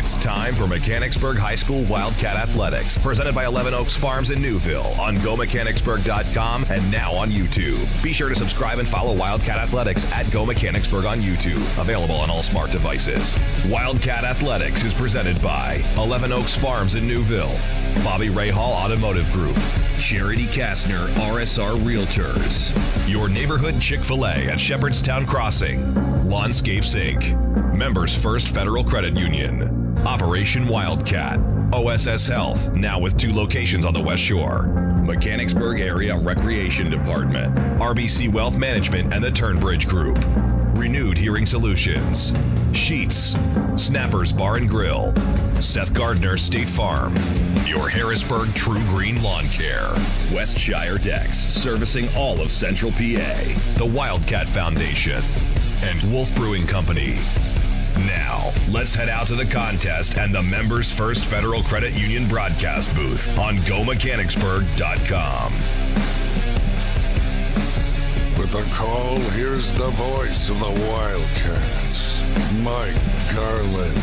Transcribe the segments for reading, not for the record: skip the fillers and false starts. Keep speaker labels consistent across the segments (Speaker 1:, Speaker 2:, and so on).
Speaker 1: It's time for Mechanicsburg High School Wildcat Athletics, presented by 11 Oaks Farms in Newville on GoMechanicsburg.com and now on YouTube. Be sure to subscribe and follow Wildcat Athletics at Go Mechanicsburg on YouTube, available on all smart devices. Wildcat Athletics is presented by 11 Oaks Farms in Newville, Bobby Ray Hall Automotive Group, Charity Kastner RSR Realtors, your neighborhood Chick-fil-A at Shepherdstown Crossing, Lawnscapes Inc., Members First Federal Credit Union, Operation Wildcat, OSS Health, now with 2 locations on the West Shore, Mechanicsburg Area Recreation Department, RBC Wealth Management and the Turnbridge Group, Renewed Hearing Solutions, Sheets, Snappers Bar and Grill, Seth Gardner State Farm, your Harrisburg True Green Lawn Care, Westshire Decks, servicing all of Central PA, the Wildcat Foundation, and Wolf Brewing Company. Now, let's head out to the contest and the Members First Federal Credit Union broadcast booth on GoMechanicsburg.com.
Speaker 2: With a call, here's the voice of the Wildcats, Mike Garland.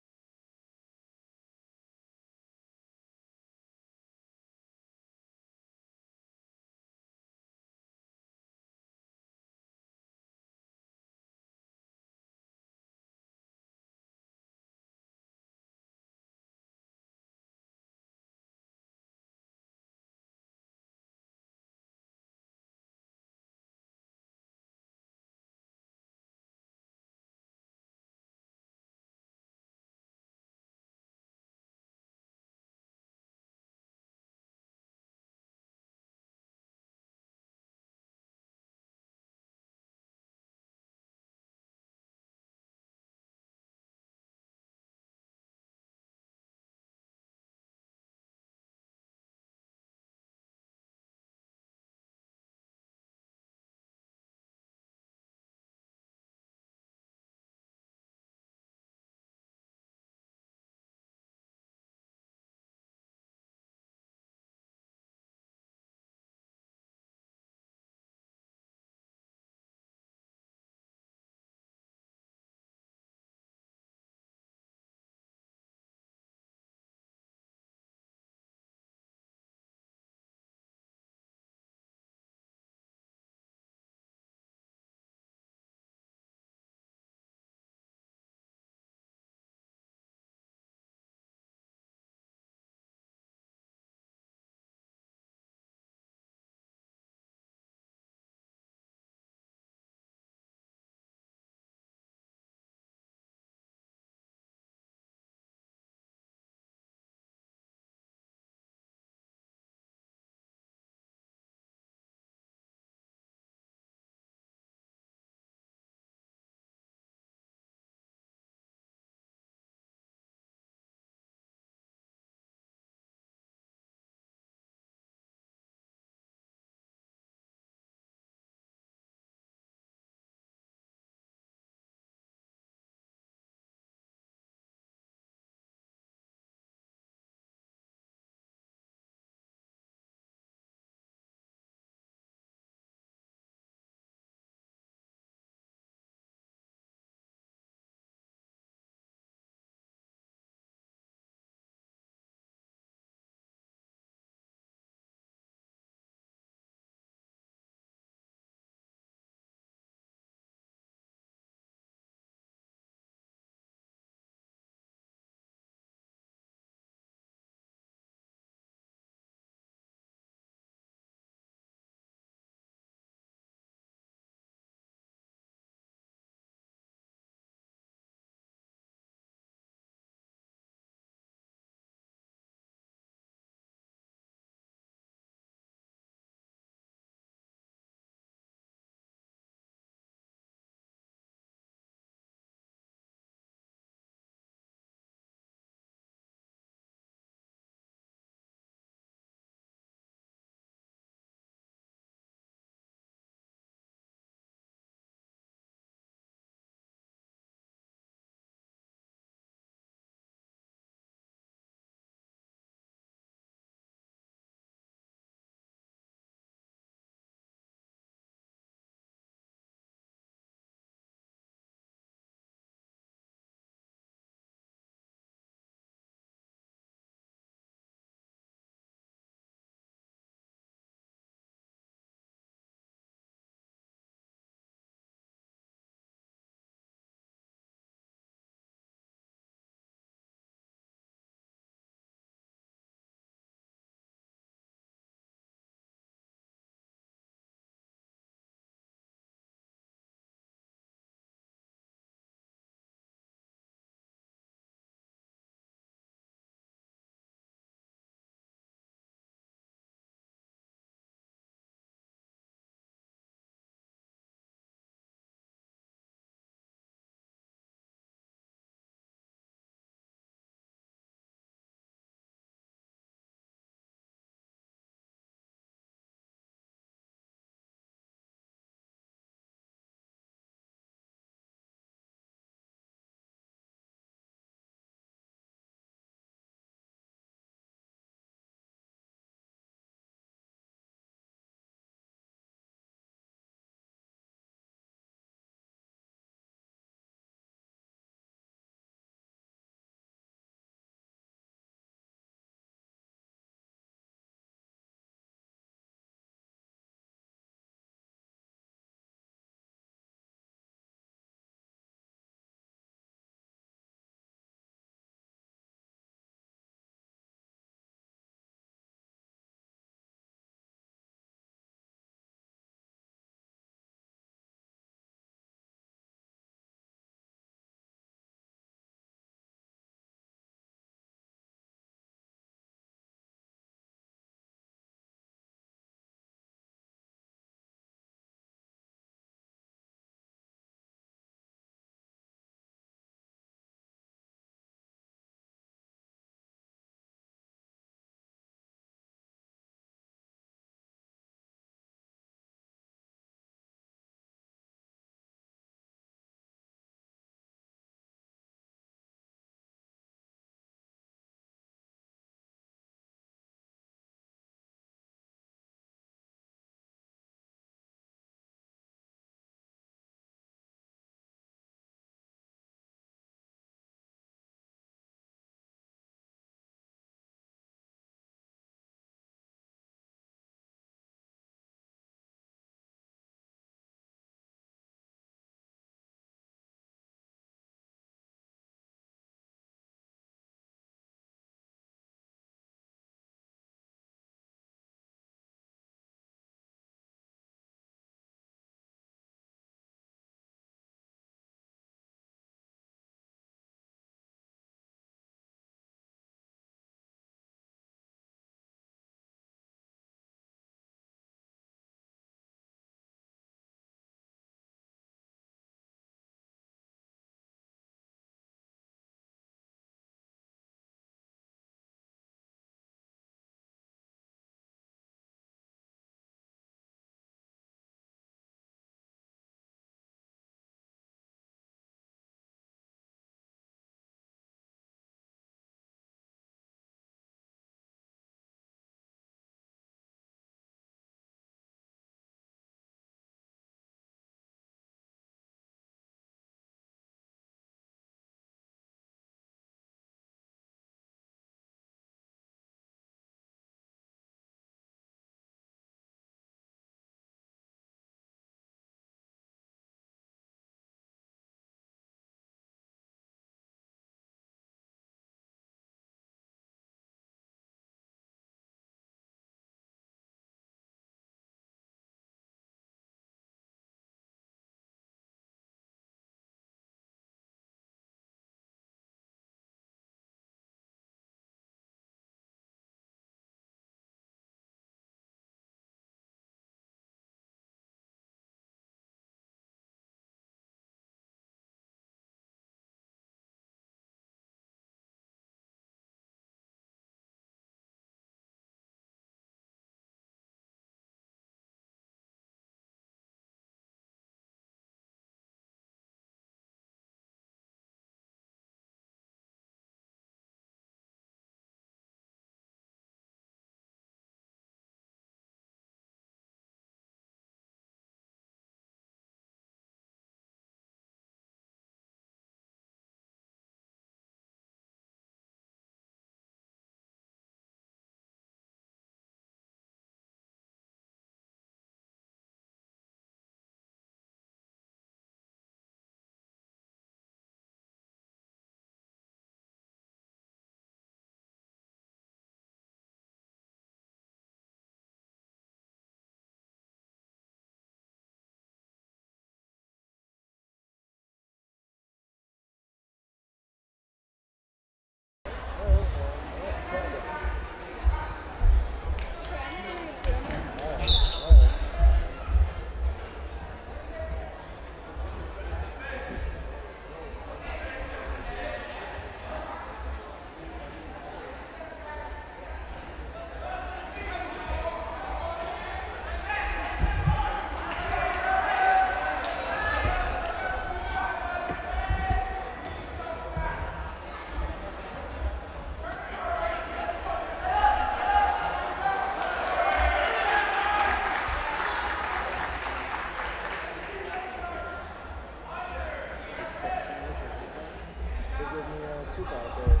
Speaker 3: give me a soup out there.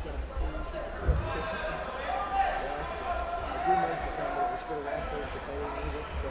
Speaker 3: Yeah. I do most of the time, but it's for the wrestlers, but they don't need it, so.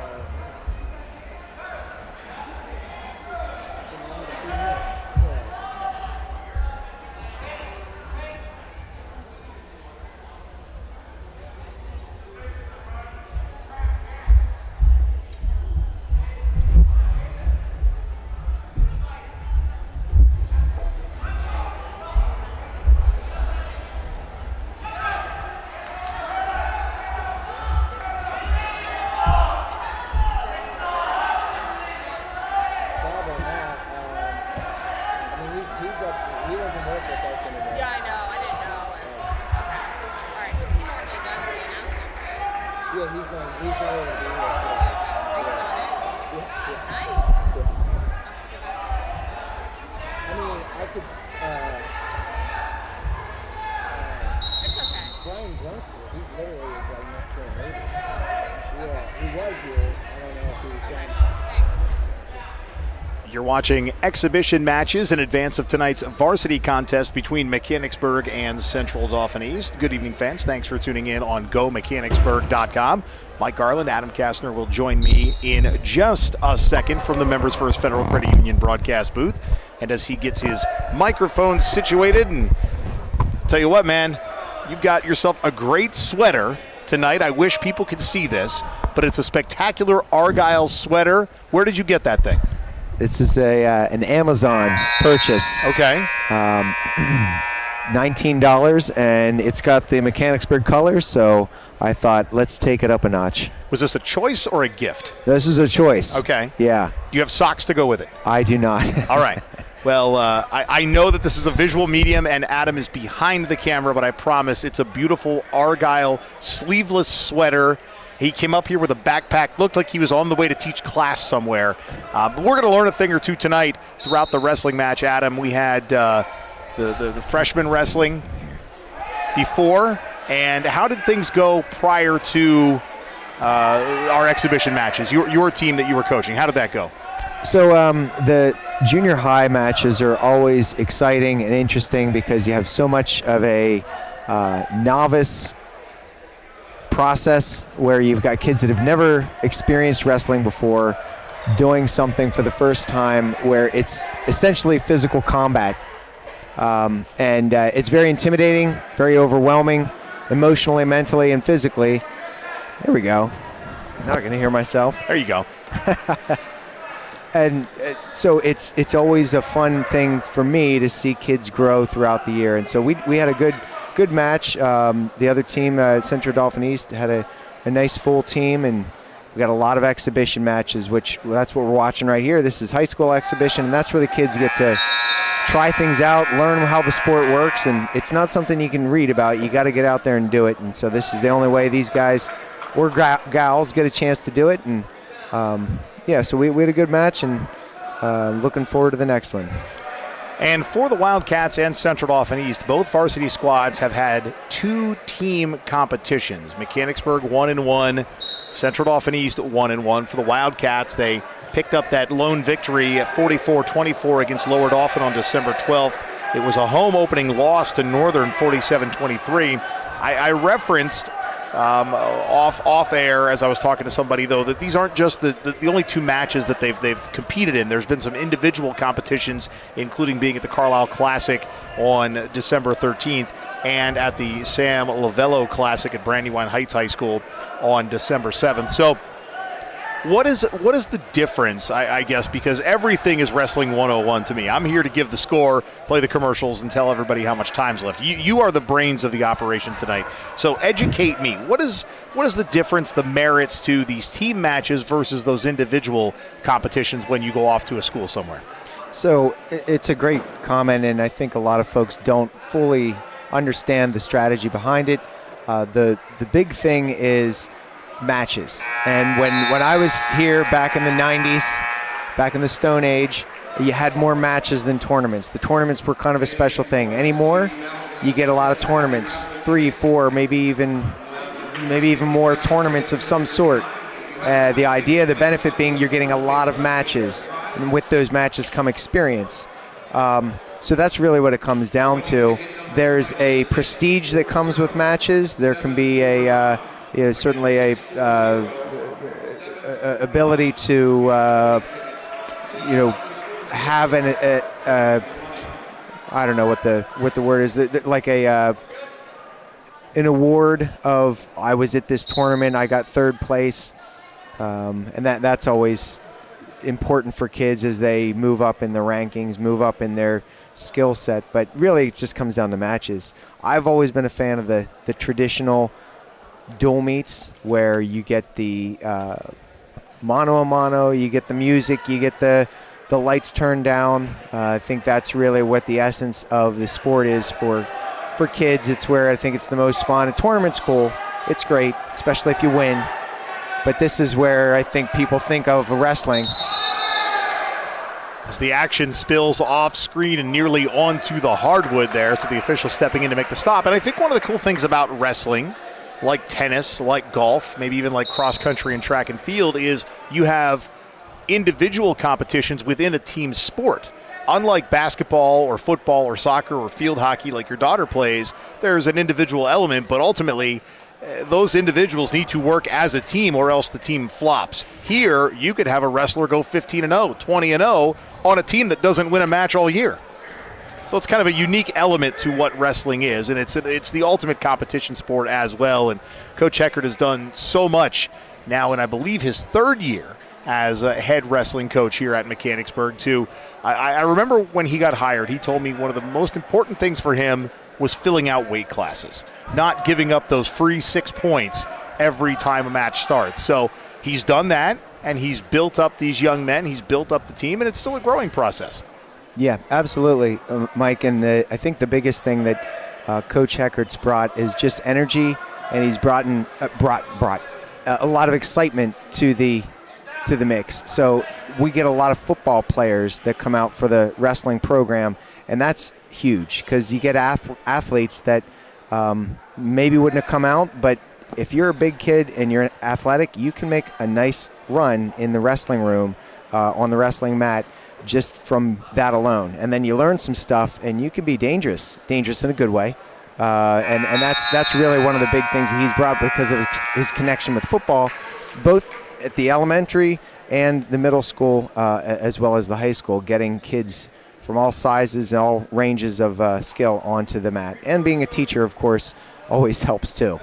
Speaker 4: You're watching exhibition matches in advance of tonight's varsity contest between Mechanicsburg and Central Dauphin East. Good evening, fans. Thanks for tuning in on GoMechanicsburg.com. Mike Garland, Adam Kastner will join me in just a second from the Members First Federal Credit Union broadcast booth. And as he gets his microphone situated, and tell you what, man, you've got yourself a great sweater tonight. I wish people could see this, but it's a spectacular Argyle sweater. Where did you get that thing?
Speaker 5: This is an Amazon purchase.
Speaker 4: Okay.
Speaker 5: $19, and it's got the Mechanicsburg colors, so I thought, let's take it up a notch.
Speaker 4: Was this a choice or a gift?
Speaker 5: This is a choice.
Speaker 4: Okay.
Speaker 5: Yeah.
Speaker 4: Do you have socks to go with it?
Speaker 5: I do not.
Speaker 4: All right. Well, I know that this is a visual medium, and Adam is behind the camera, but I promise it's a beautiful Argyle sleeveless sweater. He came up here with a backpack, looked like he was on the way to teach class somewhere. But we're going to learn a thing or two tonight throughout the wrestling match, Adam. We had the freshman wrestling before, and how did things go prior to our exhibition matches? Your team that you were coaching, how did that go?
Speaker 5: So the junior high matches are always exciting and interesting because you have so much of a novice process where you've got kids that have never experienced wrestling before doing something for the first time where it's essentially physical combat. And it's very intimidating, very overwhelming, emotionally, mentally, and physically. There we go. I'm not going to hear myself.
Speaker 4: There you go.
Speaker 5: And so it's always a fun thing for me to see kids grow throughout the year. And so we had a good match. The other team, Central Dauphin East, had a nice full team, and we got a lot of exhibition matches, which that's what we're watching right here. This is high school exhibition, and that's where the kids get to try things out, learn how the sport works, and it's not something you can read about. You got to get out there and do it, and so this is the only way these guys or gals get a chance to do it. And so we had a good match, and looking forward to the next one.
Speaker 4: And for the Wildcats and Central Dauphin East, both varsity squads have had 2 team competitions. Mechanicsburg 1-1, Central Dauphin East 1-1. For the Wildcats, they picked up that lone victory at 44-24 against Lower Dauphin on December 12th. It was a home opening loss to Northern 47-23. I referenced off air as I was talking to somebody, though, that these aren't just the only 2 matches that they've competed in. There's been some individual competitions, including being at the Carlisle Classic on December 13th and at the Sam Lavello Classic at Brandywine Heights High School on December 7th. So what is the difference, I guess, because everything is Wrestling 101 to me. I'm here to give the score, play the commercials, and tell everybody how much time's left. You are the brains of the operation tonight. So educate me. What is the difference, the merits to these team matches versus those individual competitions when you go off to a school somewhere?
Speaker 5: So it's a great comment, and I think a lot of folks don't fully understand the strategy behind it. The big thing is matches. And when I was here back in the 90s, back in the Stone Age, you had more matches than tournaments. The tournaments were kind of a special thing. Anymore, you get a lot of tournaments, 3, 4, maybe even more tournaments of some sort. The idea, the benefit being you're getting a lot of matches, and with those matches come experience. So that's really what it comes down to. There's a prestige that comes with matches. There can be certainly a ability to have I don't know what the word is, like an award of I was at this tournament, I got third place, and that's always important for kids as they move up in the rankings, move up in their skill set. But really it just comes down to matches. I've always been a fan of the traditional dual meets where you get the mano a mano, you get the music, you get the lights turned down. I think that's really what the essence of the sport is for kids. It's where I think it's the most fun. A tournament's cool. It's great, especially if you win. But this is where I think people think of wrestling.
Speaker 4: As the action spills off screen and nearly onto the hardwood there, so the official stepping in to make the stop. And I think one of the cool things about wrestling, like tennis, like golf, maybe even like cross country and track and field, is you have individual competitions within a team sport. Unlike basketball or football or soccer or field hockey like your daughter plays, there's an individual element, but ultimately those individuals need to work as a team or else the team flops. Here, you could have a wrestler go 15-0, 20-0 on a team that doesn't win a match all year. So it's kind of a unique element to what wrestling is, and it's the ultimate competition sport as well. And Coach Heckert has done so much now, and I believe his third year as a head wrestling coach here at Mechanicsburg too. I remember when he got hired, he told me one of the most important things for him was filling out weight classes, not giving up those free 6 points every time a match starts. So he's done that, and he's built up these young men. He's built up the team, and it's still a growing process.
Speaker 5: Yeah, absolutely, Mike. And I think the biggest thing that Coach Heckert's brought is just energy, and he's brought a lot of excitement to the mix. So we get a lot of football players that come out for the wrestling program, and that's huge because you get athletes that maybe wouldn't have come out, but if you're a big kid and you're athletic, you can make a nice run in the wrestling room on the wrestling mat just from that alone. And then you learn some stuff, and you can be dangerous in a good way. And that's really one of the big things that he's brought because of his connection with football, both at the elementary and the middle school as well as the high school, getting kids from all sizes and all ranges of skill onto the mat. And being a teacher, of course, always helps too.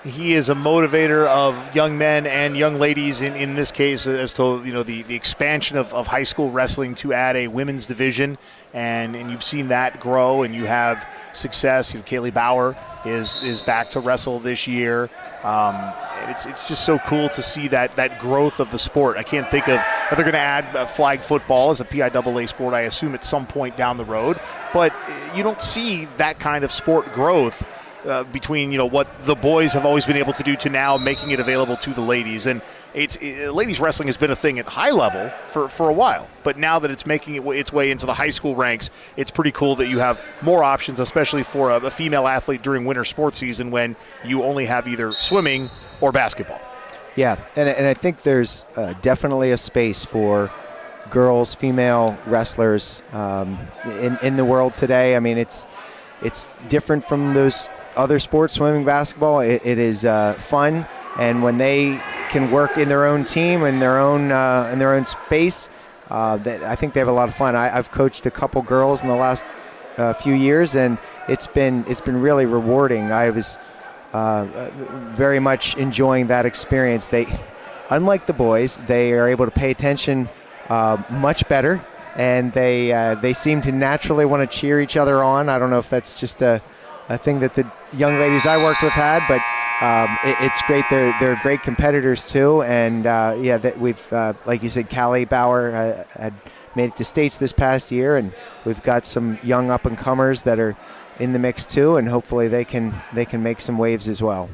Speaker 4: He is a motivator of young men and young ladies in this case as to the expansion of high school wrestling to add a women's division, and you've seen that grow and you have success. Kaylee Bauer is back to wrestle this year. It's just so cool to see that growth of the sport. I can't think of if they're going to add flag football as a PIAA sport, I assume at some point down the road, but you don't see that kind of sport growth between what the boys have always been able to do to now making it available to the ladies. And ladies wrestling has been a thing at high level for a while, but now that it's making its way into the high school ranks, it's pretty cool that you have more options, especially for a female athlete during winter sports season when you only have either swimming or basketball.
Speaker 5: Yeah, and I think there's definitely a space for girls, female wrestlers in the world today. I mean, it's different from those other sports, swimming, basketball. It is fun, and when they can work in their own team, in their own space, I think they have a lot of fun. I've coached a couple girls in the last few years, and it's been really rewarding. I was very much enjoying that experience. They, unlike the boys, they are able to pay attention much better, and they seem to naturally want to cheer each other on. I don't know if that's just a thing that the young ladies I worked with had, but it's great. They're great competitors too, and we've like you said, Callie Bauer had made it to states this past year, and we've got some young up and comers that are in the mix too, and hopefully they can make some waves as well.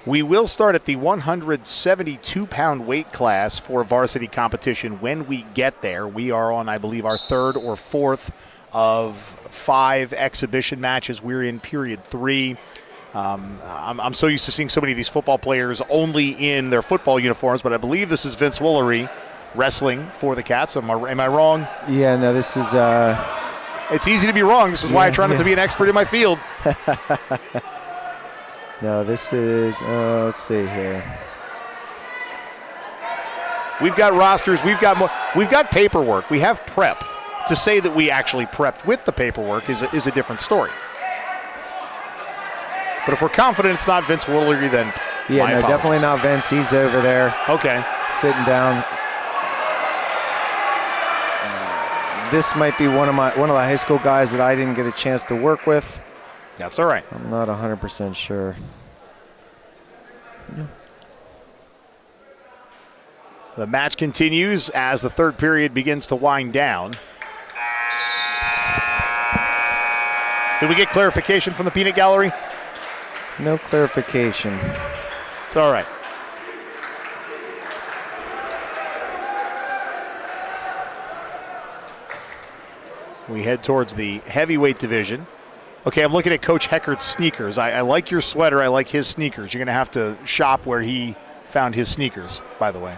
Speaker 4: We will start at the 172-pound weight class for varsity competition when we get there. We are on, I believe, our third or fourth of 5 exhibition matches. We're in period 3. I'm so used to seeing so many of these football players only in their football uniforms, but I believe this is Vince Woolery wrestling for the Cats. Am I wrong?
Speaker 5: Yeah, no, this is
Speaker 4: It's easy to be wrong. This is why I try not to be an expert in my field.
Speaker 5: No, this is, let's see here.
Speaker 4: We've got rosters. We've got paperwork. We have prep. To say that we actually prepped with the paperwork is a different story. But if we're confident it's not Vince Woodley, then
Speaker 5: Yeah,
Speaker 4: my
Speaker 5: no,
Speaker 4: apologies.
Speaker 5: definitely not Vince. He's over there.
Speaker 4: Okay.
Speaker 5: Sitting down. This might be one of the high school guys that I didn't get a chance to work with.
Speaker 4: That's all right.
Speaker 5: I'm not 100% sure.
Speaker 4: The match continues as the third period begins to wind down. Did we get clarification from the peanut gallery?
Speaker 5: No clarification.
Speaker 4: It's all right. We head towards the heavyweight division. Okay, I'm looking at Coach Heckert's sneakers. I like your sweater. I like his sneakers. You're going to have to shop where he found his sneakers, by the way.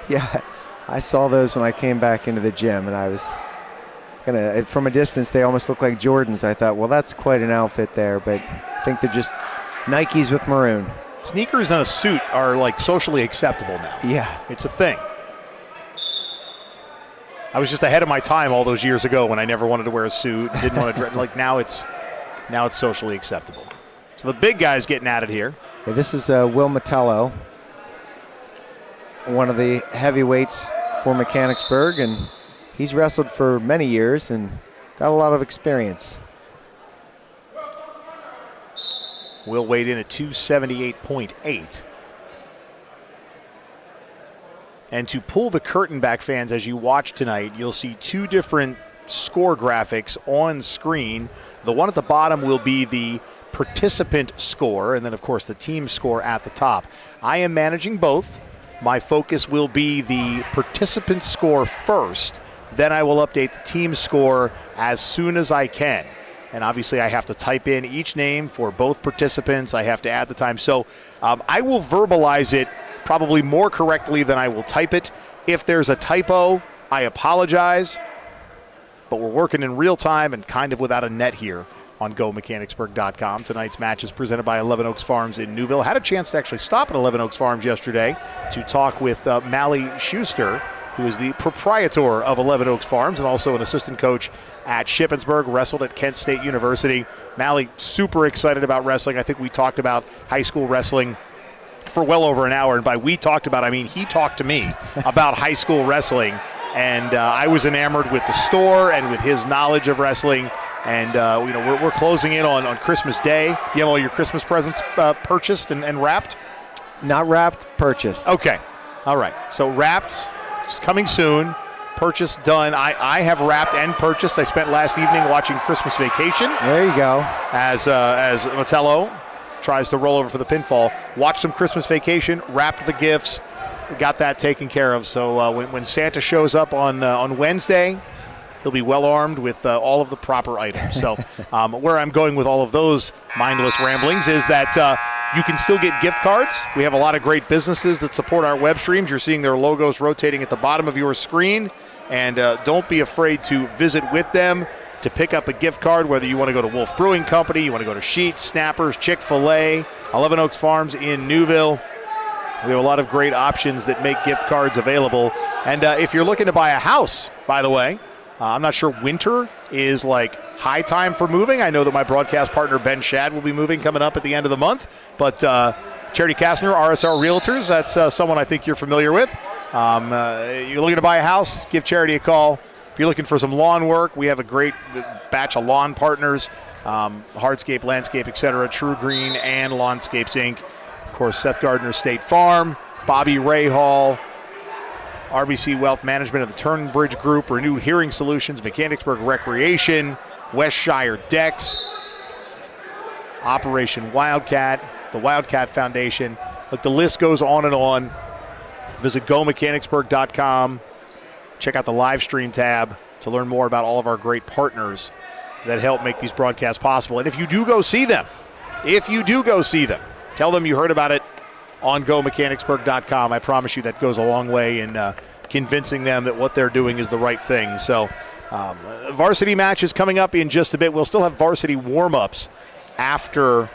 Speaker 5: Yeah, I saw those when I came back into the gym, and I was from a distance, they almost look like Jordans. I thought, well, that's quite an outfit there, but I think they're just Nikes with maroon.
Speaker 4: Sneakers and a suit are like socially acceptable now.
Speaker 5: Yeah.
Speaker 4: It's a thing. I was just ahead of my time all those years ago when I never wanted to wear a suit, didn't want to dress. Like now it's socially acceptable. So the big guy's getting at it here.
Speaker 5: Yeah, this is Will Metello, one of the heavyweights for Mechanicsburg, and he's wrestled for many years and got a lot of experience.
Speaker 4: Will weighed in at 278.8. And to pull the curtain back, fans, as you watch tonight, you'll see two different score graphics on screen. The one at the bottom will be the participant score, and then, of course, the team score at the top. I am managing both. My focus will be the participant score first. Then I will update the team score as soon as I can. And obviously I have to type in each name for both participants. I have to add the time. So I will verbalize it probably more correctly than I will type it. If there's a typo, I apologize. But we're working in real time and kind of without a net here on GoMechanicsburg.com. Tonight's match is presented by 11 Oaks Farms in Newville. Had a chance to actually stop at 11 Oaks Farms yesterday to talk with Mally Schuster, who is the proprietor of 11 Oaks Farms and also an assistant coach at Shippensburg, wrestled at Kent State University. Mally, super excited about wrestling. I think we talked about high school wrestling for well over an hour. And by we talked about, I mean he talked to me about high school wrestling. And I was enamored with the store and with his knowledge of wrestling. And, we're closing in on Christmas Day. You have all your Christmas presents purchased and wrapped?
Speaker 5: Not wrapped, purchased.
Speaker 4: Okay. All right. So wrapped, it's coming soon. Purchased, done. I have wrapped and purchased. I spent last evening watching Christmas Vacation.
Speaker 5: There you go.
Speaker 4: As Metello tries to roll over for the pinfall. Watched some Christmas Vacation, wrapped the gifts, got that taken care of. So when Santa shows up on Wednesday, he'll be well armed with all of the proper items. So where I'm going with all of those mindless ramblings is that you can still get gift cards. We have a lot of great businesses that support our web streams. You're seeing their logos rotating at the bottom of your screen. And don't be afraid to visit with them to pick up a gift card, whether you want to go to Wolf Brewing Company, you want to go to Sheetz, Snappers, Chick-fil-A, 11 Oaks Farms in Newville. We have a lot of great options that make gift cards available. And if you're looking to buy a house, by the way, I'm not sure winter is like high time for moving. I know that my broadcast partner Ben Shad will be moving coming up at the end of the month. But Charity Kastner, RSR Realtors, that's someone I think you're familiar with. You're looking to buy a house, give Charity a call. If you're looking for some lawn work, we have a great batch of lawn partners, Hardscape, Landscape, etc., True Green, and Lawnscapes, Inc. Of course, Seth Gardner State Farm, Bobby Ray Hall, RBC Wealth Management of the Turnbridge Group, Renew Hearing Solutions, Mechanicsburg Recreation, Westshire Decks, Operation Wildcat, the Wildcat Foundation. Look, the list goes on and on. Visit GoMechanicsburg.com. Check out the live stream tab to learn more about all of our great partners that help make these broadcasts possible. And if you do go see them, tell them you heard about it on GoMechanicsburg.com. I promise you that goes a long way in convincing them that what they're doing is the right thing. So Varsity match is coming up in just a bit. We'll still have varsity warm-ups after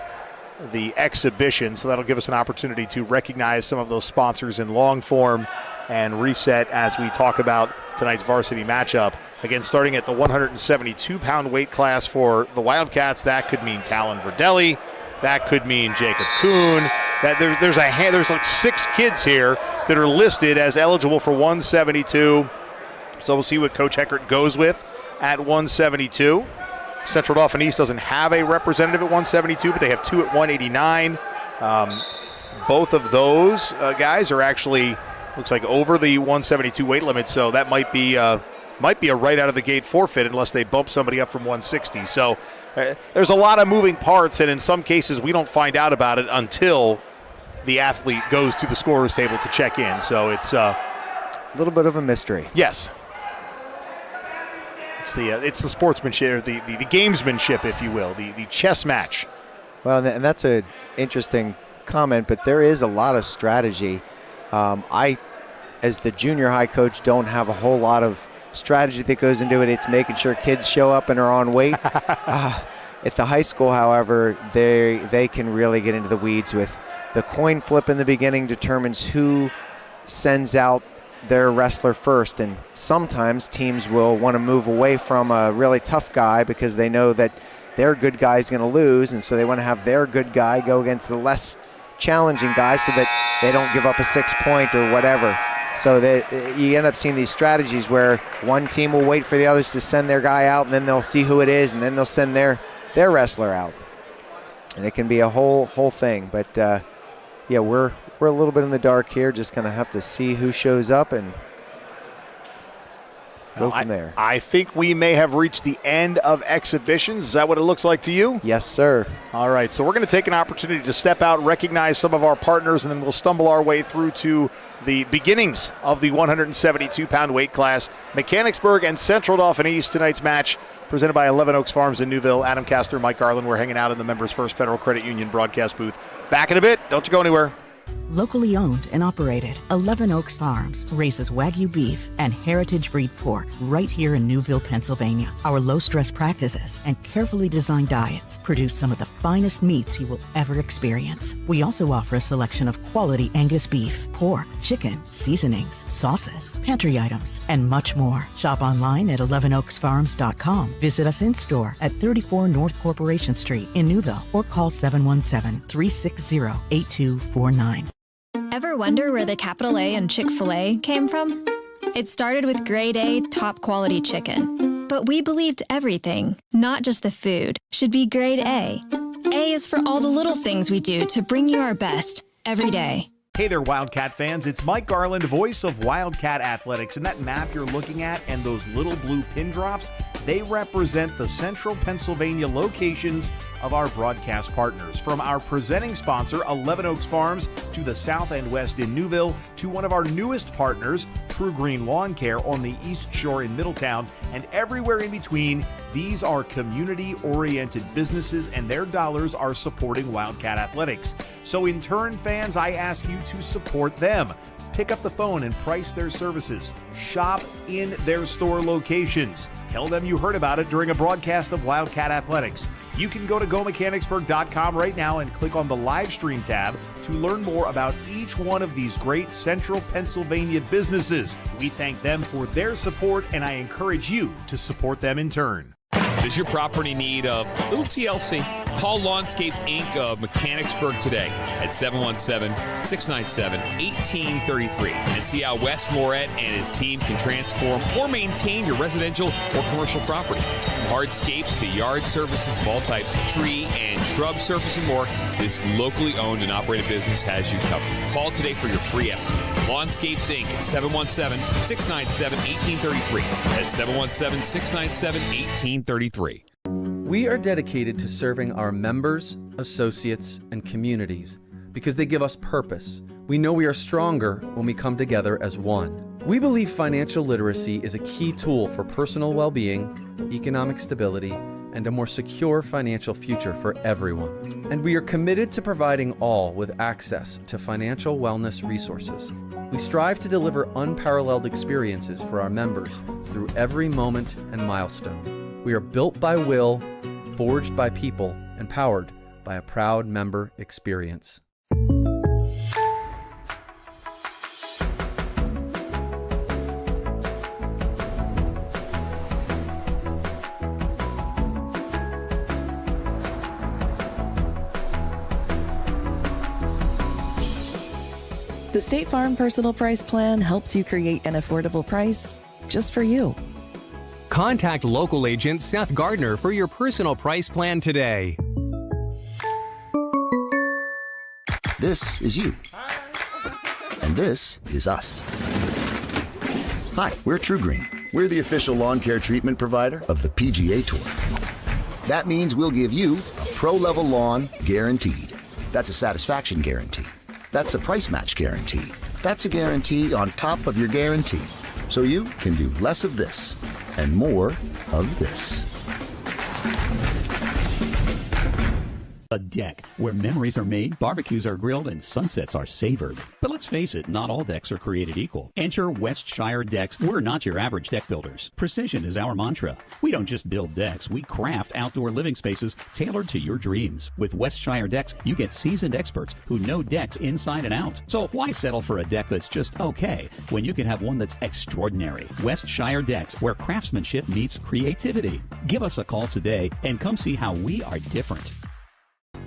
Speaker 4: the exhibition, so that'll give us an opportunity to recognize some of those sponsors in long form and reset as we talk about tonight's varsity matchup. Again, starting at the 172-pound weight class for the Wildcats, that could mean Talon Verdelli. That could mean Jacob Kuhn. That there's like 6 kids here that are listed as eligible for 172. So we'll see what Coach Heckert goes with at 172. Central Dauphin East doesn't have a representative at 172, but they have 2 at 189. Both of those guys are actually, looks like, over the 172 weight limit, so that might be a right out of the gate forfeit unless they bump somebody up from 160. So there's a lot of moving parts, and in some cases we don't find out about it until the athlete goes to the scorer's table to check in. So it's a
Speaker 5: little bit of a mystery.
Speaker 4: Yes. It's the sportsmanship, the gamesmanship, if you will, the chess match.
Speaker 5: Well, and that's an interesting comment, but there is a lot of strategy. I, as the junior high coach, don't have a whole lot of strategy that goes into it. It's making sure kids show up and are on weight. At the high school, however, they can really get into the weeds with the coin flip in the beginning determines who sends out their wrestler first, and sometimes teams will want to move away from a really tough guy because they know that their good guy is going to lose, and so they want to have their good guy go against the less challenging guy so that they don't give up a 6-point or whatever. So you end up seeing these strategies where one team will wait for the others to send their guy out, and then they'll see who it is, and then they'll send their wrestler out. And it can be a whole thing. But, yeah, we're a little bit in the dark here. Just going to have to see who shows up and go from there.
Speaker 4: I think we may have reached the end of exhibitions. Is that what it looks like to you?
Speaker 5: Yes, sir.
Speaker 4: All right, so we're going to take an opportunity to step out, recognize some of our partners, and then we'll stumble our way through to the beginnings of the 172-pound weight class. Mechanicsburg and Central Dauphin East, tonight's match presented by 11 Oaks Farms in Newville. Adam Castor, Mike Garland, we're hanging out in the Members First Federal Credit Union broadcast booth. Back in a bit. Don't you go anywhere.
Speaker 6: Locally owned and operated, 11 Oaks Farms raises Wagyu beef and heritage breed pork right here in Newville, Pennsylvania. Our low-stress practices and carefully designed diets produce some of the finest meats you will ever experience. We also offer a selection of quality Angus beef, pork, chicken, seasonings, sauces, pantry items, and much more. Shop online at 11oaksfarms.com. Visit us in-store at 34 North Corporation Street in Newville or call 717-360-8249.
Speaker 7: Ever wonder where the capital A in Chick-fil-A came from? It started with grade A, top quality chicken. But we believed everything, not just the food, should be grade A. A is for all the little things we do to bring you our best every day.
Speaker 4: Hey there, Wildcat fans. It's Mike Garland, voice of Wildcat Athletics. And that map you're looking at and those little blue pin drops, they represent the central Pennsylvania locations of our broadcast partners. From our presenting sponsor, 11 Oaks Farms, to the south and west in Newville, to one of our newest partners, True Green Lawn Care on the East Shore in Middletown, and everywhere in between. These are community-oriented businesses, and their dollars are supporting Wildcat Athletics. So in turn, fans, I ask you to support them. Pick up the phone and price their services. Shop in their store locations. Tell them you heard about it during a broadcast of Wildcat Athletics. You can go to GoMechanicsburg.com right now and click on the live stream tab to learn more about each one of these great central Pennsylvania businesses. We thank them for their support, and I encourage you to support them in turn.
Speaker 8: Does your property need a little TLC? Call Lawnscapes Inc. of Mechanicsburg today at 717-697-1833 and see how Wes Moret and his team can transform or maintain your residential or commercial property. From hardscapes to yard services of all types, tree and shrub service and more, this locally owned and operated business has you covered. Call today for your free estimate. Lawnscapes Inc. at 717-697-1833. That's 717-697-1833.
Speaker 9: We are dedicated to serving our members, associates, and communities because they give us purpose. We know we are stronger when we come together as one. We believe financial literacy is a key tool for personal well-being, economic stability, and a more secure financial future for everyone. And we are committed to providing all with access to financial wellness resources. We strive to deliver unparalleled experiences for our members through every moment and milestone. We are built by will, forged by people, and powered by a proud member experience.
Speaker 10: The State Farm Personal Price Plan helps you create an affordable price just for you.
Speaker 11: Contact local agent Seth Gardner for your personal price plan today.
Speaker 12: This is you. And this is us. Hi, we're True Green. We're the official lawn care treatment provider of the PGA Tour. That means we'll give you a pro-level lawn guaranteed. That's a satisfaction guarantee. That's a price match guarantee. That's a guarantee on top of your guarantee. So you can do less of this and more of this.
Speaker 13: A deck where memories are made, barbecues are grilled, and sunsets are savored. But let's face it, not all decks are created equal. Enter Westshire Decks. We're not your average deck builders. Precision is our mantra. We don't just build decks, we craft outdoor living spaces tailored to your dreams. With Westshire Decks, you get seasoned experts who know decks inside and out. So why settle for a deck that's just okay when you can have one that's extraordinary? Westshire Decks, where craftsmanship meets creativity. Give us a call today and come see how we are different.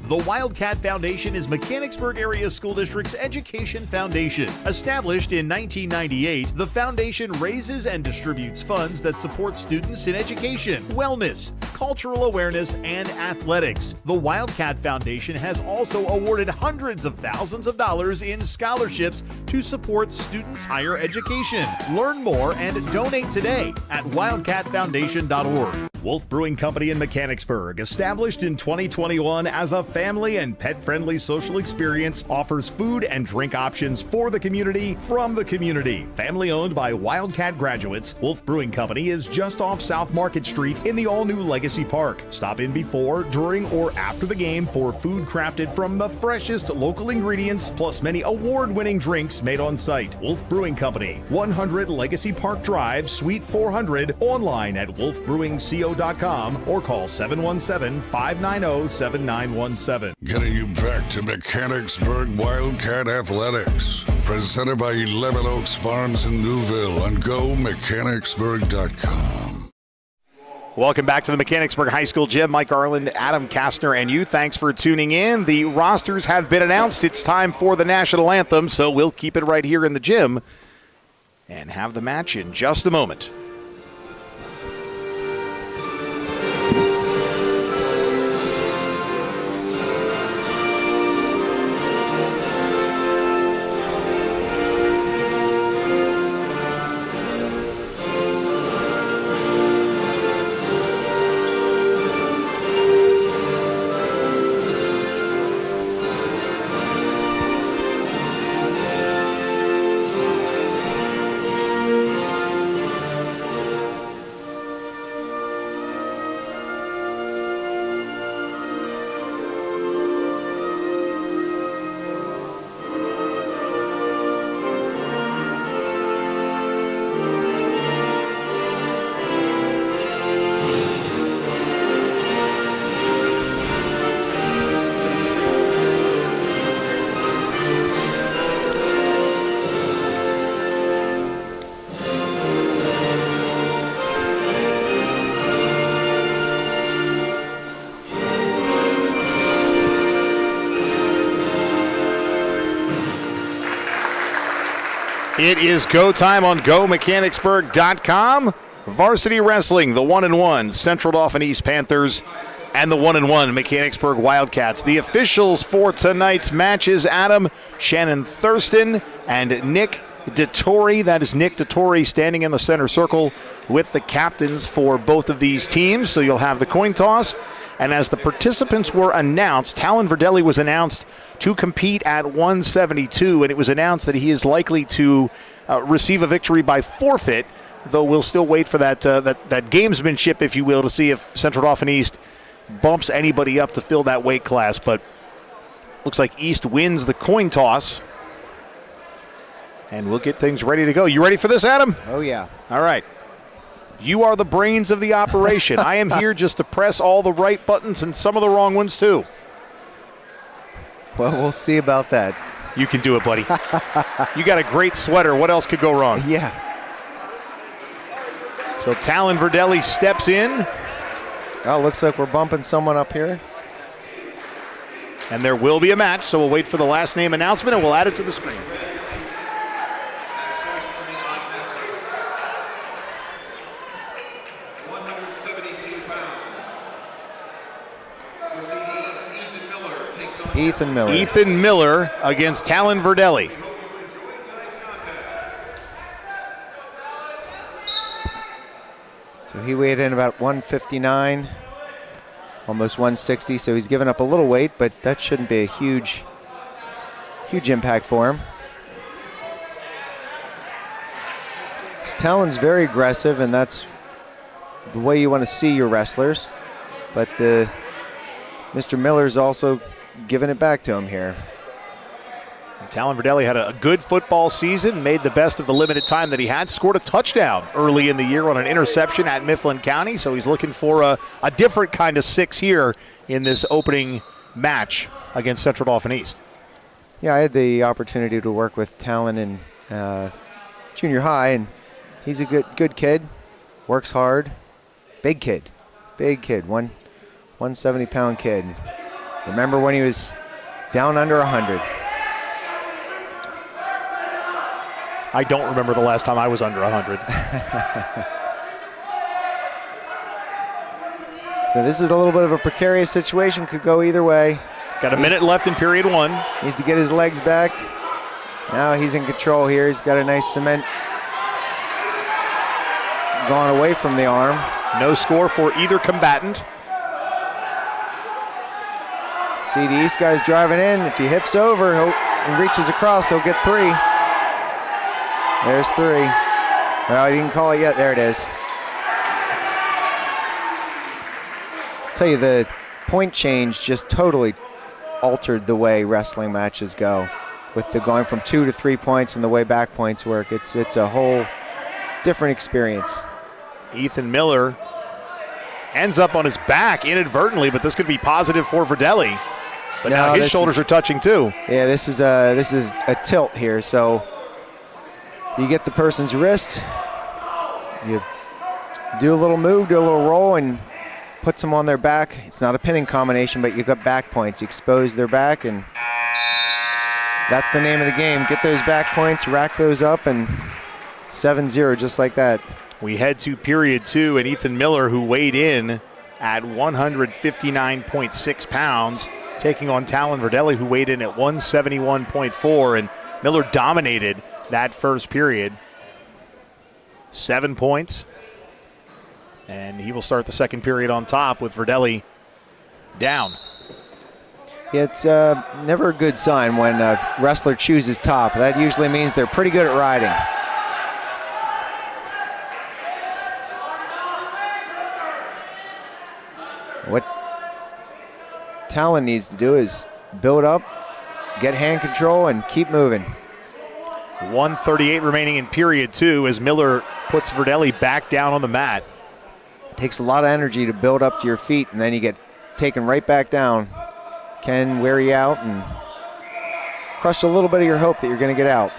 Speaker 4: The Wildcat Foundation is Mechanicsburg Area School District's education foundation. Established in 1998, the foundation raises and distributes funds that support students in education, wellness, cultural awareness, and athletics. The Wildcat Foundation has also awarded hundreds of thousands of dollars in scholarships to support students' higher education. Learn more and donate today at wildcatfoundation.org. Wolf Brewing Company in Mechanicsburg, established in 2021 as a family and pet-friendly social experience, offers food and drink options for the community from the community. Family owned by Wildcat graduates, Wolf Brewing Company is just off South Market Street in the all-new Legacy Park. Stop in before, during, or after the game for food crafted from the freshest local ingredients, plus many award-winning drinks made on site. Wolf Brewing Company, 100 Legacy Park Drive, Suite 400, online at wolfbrewingco.com or call 717-590-7917.
Speaker 2: Getting you back to Mechanicsburg Wildcat Athletics. Presented by 11 Oaks Farms in Newville on GoMechanicsburg.com.
Speaker 4: Welcome back to the Mechanicsburg High School Gym. Mike Garland, Adam Kastner, and you. Thanks for tuning in. The rosters have been announced. It's time for the national anthem, so we'll keep it right here in the gym and have the match in just a moment. It is go time on GoMechanicsburg.com. Varsity Wrestling, the 1-1 Central Dauphin East Panthers, and the 1-1 Mechanicsburg Wildcats. The officials for tonight's matches, Adam, Shannon Thurston, and Nick DeTore. That is Nick DeTore standing in the center circle with the captains for both of these teams. So you'll have the coin toss. And as the participants were announced, Talon Verdelli was announced to compete at 172, and it was announced that he is likely to receive a victory by forfeit, though we'll still wait for that gamesmanship, if you will, to see if Central Dauphin East bumps anybody up to fill that weight class. But looks like East wins the coin toss, and we'll get things ready to go. You ready for this, Adam?
Speaker 5: Oh, yeah.
Speaker 4: All right. You are the brains of the operation. I am here just to press all the right buttons and some of the wrong ones too.
Speaker 5: Well, we'll see about that.
Speaker 4: You can do it, buddy. You got a great sweater. What else could go wrong?
Speaker 5: Yeah.
Speaker 4: So Talon Verdelli steps in.
Speaker 5: Oh, looks like we're bumping someone up here.
Speaker 4: And there will be a match, so we'll wait for the last name announcement and we'll add it to the screen.
Speaker 5: Ethan Miller.
Speaker 4: Ethan Miller against Talon Verdelli.
Speaker 5: So he weighed in about 159, almost 160. So he's given up a little weight, but that shouldn't be a huge impact for him. Talon's very aggressive, and that's the way you want to see your wrestlers. But Mr. Miller's also giving it back to him here.
Speaker 4: Talon Verdelli had a good football season, made the best of the limited time that he had, scored a touchdown early in the year on an interception at Mifflin County, so he's looking for a different kind of 6 here in this opening match against Central Dauphin East.
Speaker 5: Yeah, I had the opportunity to work with Talon in junior high, and he's a good kid, works hard, big kid, 170-pound kid. Remember when he was down under 100?
Speaker 4: I don't remember the last time I was under 100.
Speaker 5: So this is a little bit of a precarious situation. Could go either way.
Speaker 4: Got a minute left in period 1.
Speaker 5: Needs to get his legs back. Now he's in control here. He's got a nice cement gone away from the arm.
Speaker 4: No score for either combatant.
Speaker 5: See, the East guy's driving in. If he hips over and reaches across, he'll get 3. There's 3. Well, he didn't call it yet. There it is. Tell you, the point change just totally altered the way wrestling matches go. With the going from 2 to 3 points and the way back points work, it's a whole different experience.
Speaker 4: Ethan Miller ends up on his back inadvertently, but this could be positive for Verdelli. But now his shoulders are touching too.
Speaker 5: Yeah, this is a tilt here. So you get the person's wrist, you do a little move, do a little roll, and puts them on their back. It's not a pinning combination, but you got back points. You expose their back, and that's the name of the game. Get those back points, rack those up, and 7-0 just like that.
Speaker 4: We head to period 2, and Ethan Miller, who weighed in at 159.6 pounds, taking on Talon Verdelli, who weighed in at 171.4, and Miller dominated that first period. 7 points, and he will start the second period on top with Verdelli down.
Speaker 5: Yeah, it's never a good sign when a wrestler chooses top. That usually means they're pretty good at riding. What Talon needs to do is build up, get hand control, and keep moving.
Speaker 4: 1:38 remaining in period 2 as Miller puts Verdelli back down on the mat.
Speaker 5: Takes a lot of energy to build up to your feet, and then you get taken right back down. Can wear you out and crush a little bit of your hope that you're going to get out.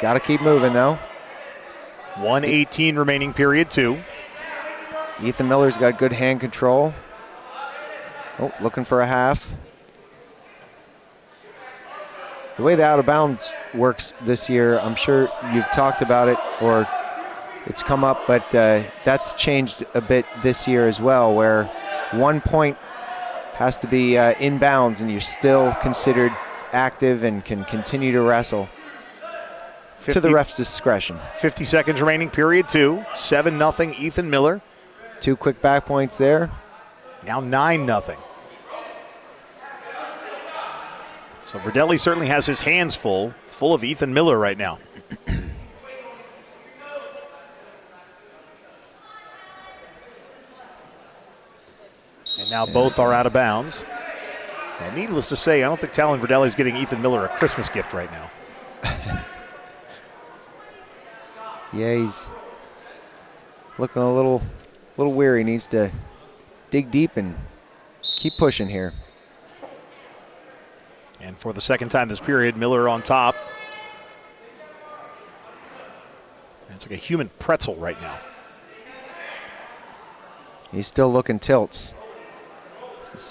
Speaker 5: Got to keep moving, though.
Speaker 4: 1:18 remaining period 2.
Speaker 5: Ethan Miller's got good hand control. Oh, looking for a half. The way the out of bounds works this year, I'm sure you've talked about it or it's come up, but that's changed a bit this year as well, where 1 point has to be inbounds and you're still considered active and can continue to wrestle to the ref's discretion.
Speaker 4: 50 seconds remaining, period 2. 7-0 Ethan Miller.
Speaker 5: 2 quick back points there.
Speaker 4: Now 9-0. So Verdelli certainly has his hands full of Ethan Miller right now. And now both are out of bounds. And needless to say, I don't think Talon Verdelli is getting Ethan Miller a Christmas gift right now.
Speaker 5: Yeah, he's looking a little weary. Needs to dig deep and keep pushing here.
Speaker 4: And for the second time this period, Miller on top. And it's like a human pretzel right now.
Speaker 5: He's still looking tilts.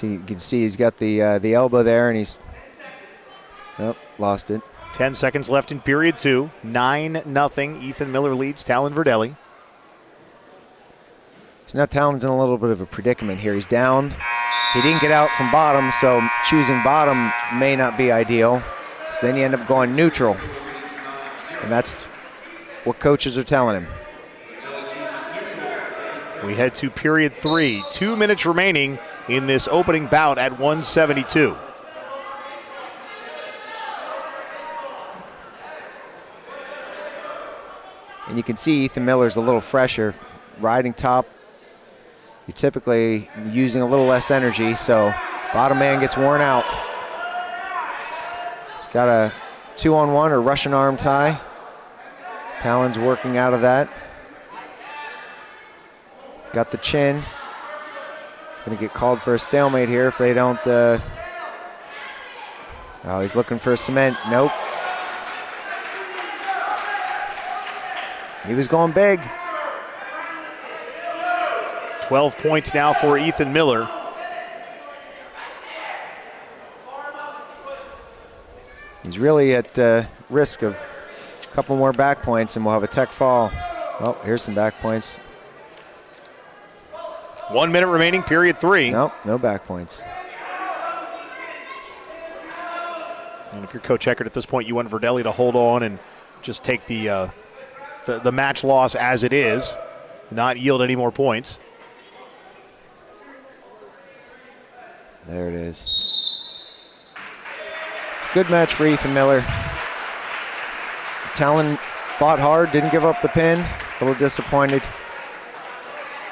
Speaker 5: You can see he's got the elbow there, and he's lost it.
Speaker 4: 10 seconds left in period 2. 9-0. Ethan Miller leads Talon Verdelli.
Speaker 5: So now Talon's in a little bit of a predicament here. He's down. He didn't get out from bottom, so choosing bottom may not be ideal. So then you end up going neutral. And that's what coaches are telling him.
Speaker 4: We head to period 3. 2 minutes remaining in this opening bout at 172.
Speaker 5: And you can see Ethan Miller's a little fresher. Riding top, you're typically using a little less energy, so bottom man gets worn out. He's got a 2-on-1 or Russian arm tie. Talon's working out of that. Got the chin. Gonna get called for a stalemate here if they don't. Oh, he's looking for a cement. Nope. He was going big.
Speaker 4: 12 points now for Ethan Miller.
Speaker 5: He's really at risk of a couple more back points, and we'll have a tech fall. Oh, here's some back points.
Speaker 4: 1 minute remaining, period 3.
Speaker 5: Nope, no back points.
Speaker 4: And if you're Coach Eckert at this point, you want Verdelli to hold on and just take the match loss as it is, not yield any more points.
Speaker 5: There it is. Good match for Ethan Miller. Talon fought hard, didn't give up the pin. A little disappointed.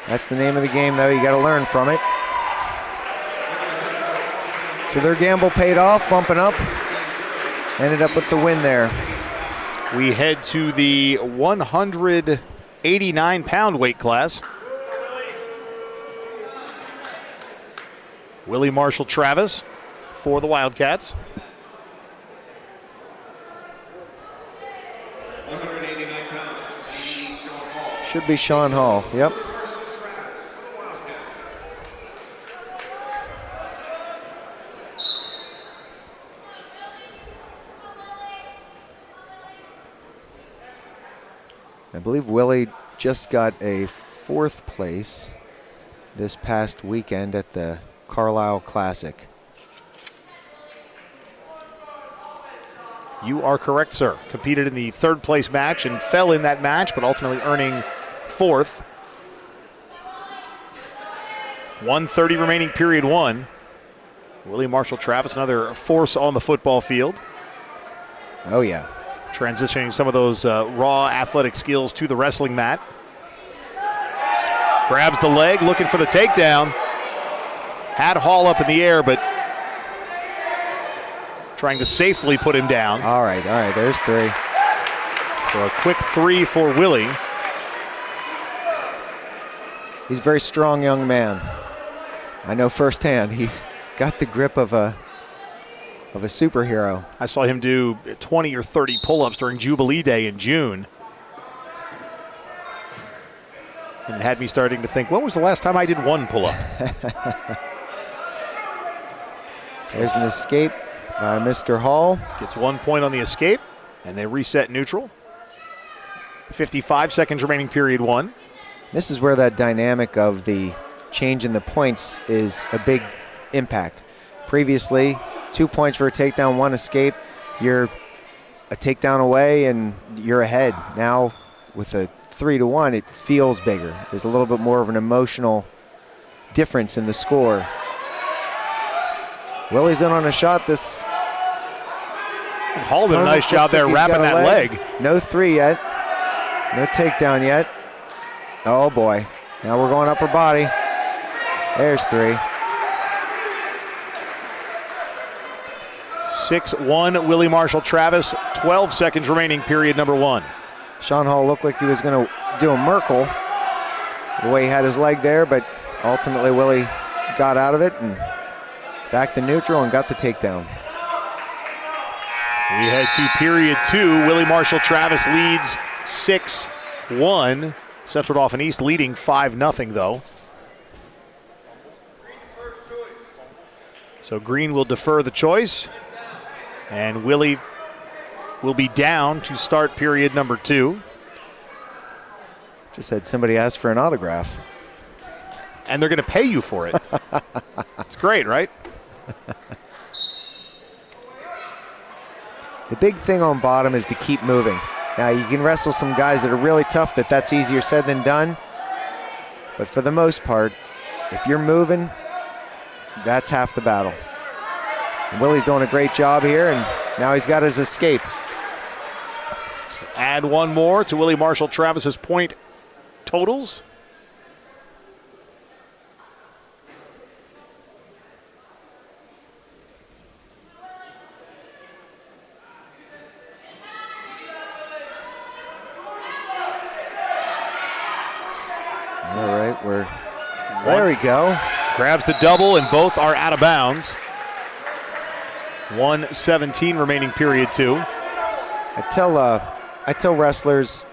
Speaker 5: That's the name of the game, though. You got to learn from it. So their gamble paid off, bumping up. Ended up with the win there.
Speaker 4: We head to the 189-pound weight class. Willie Marshall Travis for the Wildcats.
Speaker 14: 189 pounds.
Speaker 5: Should be Sean Hall. Yep. I believe Willie just got a 4th place this past weekend at the Carlisle Classic.
Speaker 4: You are correct, sir. Competed in the 3rd place match and fell in that match, but ultimately earning 4th. 1:30 remaining, period 1. Willie Marshall Travis, another force on the football field.
Speaker 5: Oh, yeah.
Speaker 4: Transitioning some of those raw athletic skills to the wrestling mat. Grabs the leg, looking for the takedown. Had Hall up in the air, but trying to safely put him down.
Speaker 5: All right, there's 3.
Speaker 4: So a quick 3 for Willie.
Speaker 5: He's a very strong young man. I know firsthand. He's got the grip of a superhero.
Speaker 4: I saw him do 20 or 30 pull-ups during Jubilee Day in June. And it had me starting to think, when was the last time I did 1 pull-up?
Speaker 5: There's an escape by Mr. Hall.
Speaker 4: Gets 1 point on the escape, and they reset neutral. 55 seconds remaining, period 1.
Speaker 5: This is where that dynamic of the change in the points is a big impact. Previously, 2 points for a takedown, 1 escape. You're a takedown away and you're ahead. Now with a 3-1, it feels bigger. There's a little bit more of an emotional difference in the score. Willie's in on a shot. This
Speaker 4: Hall did a nice job there wrapping that leg.
Speaker 5: No 3 yet. No takedown yet. Oh boy. Now we're going upper body. There's 3.
Speaker 4: 6-1, Willie Marshall Travis. 12 seconds remaining, period number 1.
Speaker 5: Sean Hall looked like he was going to do a Merkle the way he had his leg there, but ultimately Willie got out of it and back to neutral and got the takedown.
Speaker 4: We head to period 2. Willie Marshall Travis leads 6-1. Central Dauphin East leading 5-0 though. So Green will defer the choice, and Willie will be down to start period number 2.
Speaker 5: Just had somebody ask for an autograph.
Speaker 4: And they're going to pay you for it. It's great, right?
Speaker 5: The big thing on bottom is to keep moving. Now, you can wrestle some guys that are really tough that's easier said than done. But for the most part, if you're moving, that's half the battle. And Willie's doing a great job here, and now he's got his escape.
Speaker 4: So add one more to Willie Marshall Travis's point totals.
Speaker 5: All right, there we go.
Speaker 4: Grabs the double, and both are out of bounds. 1:17 remaining period 2.
Speaker 5: I tell wrestlers,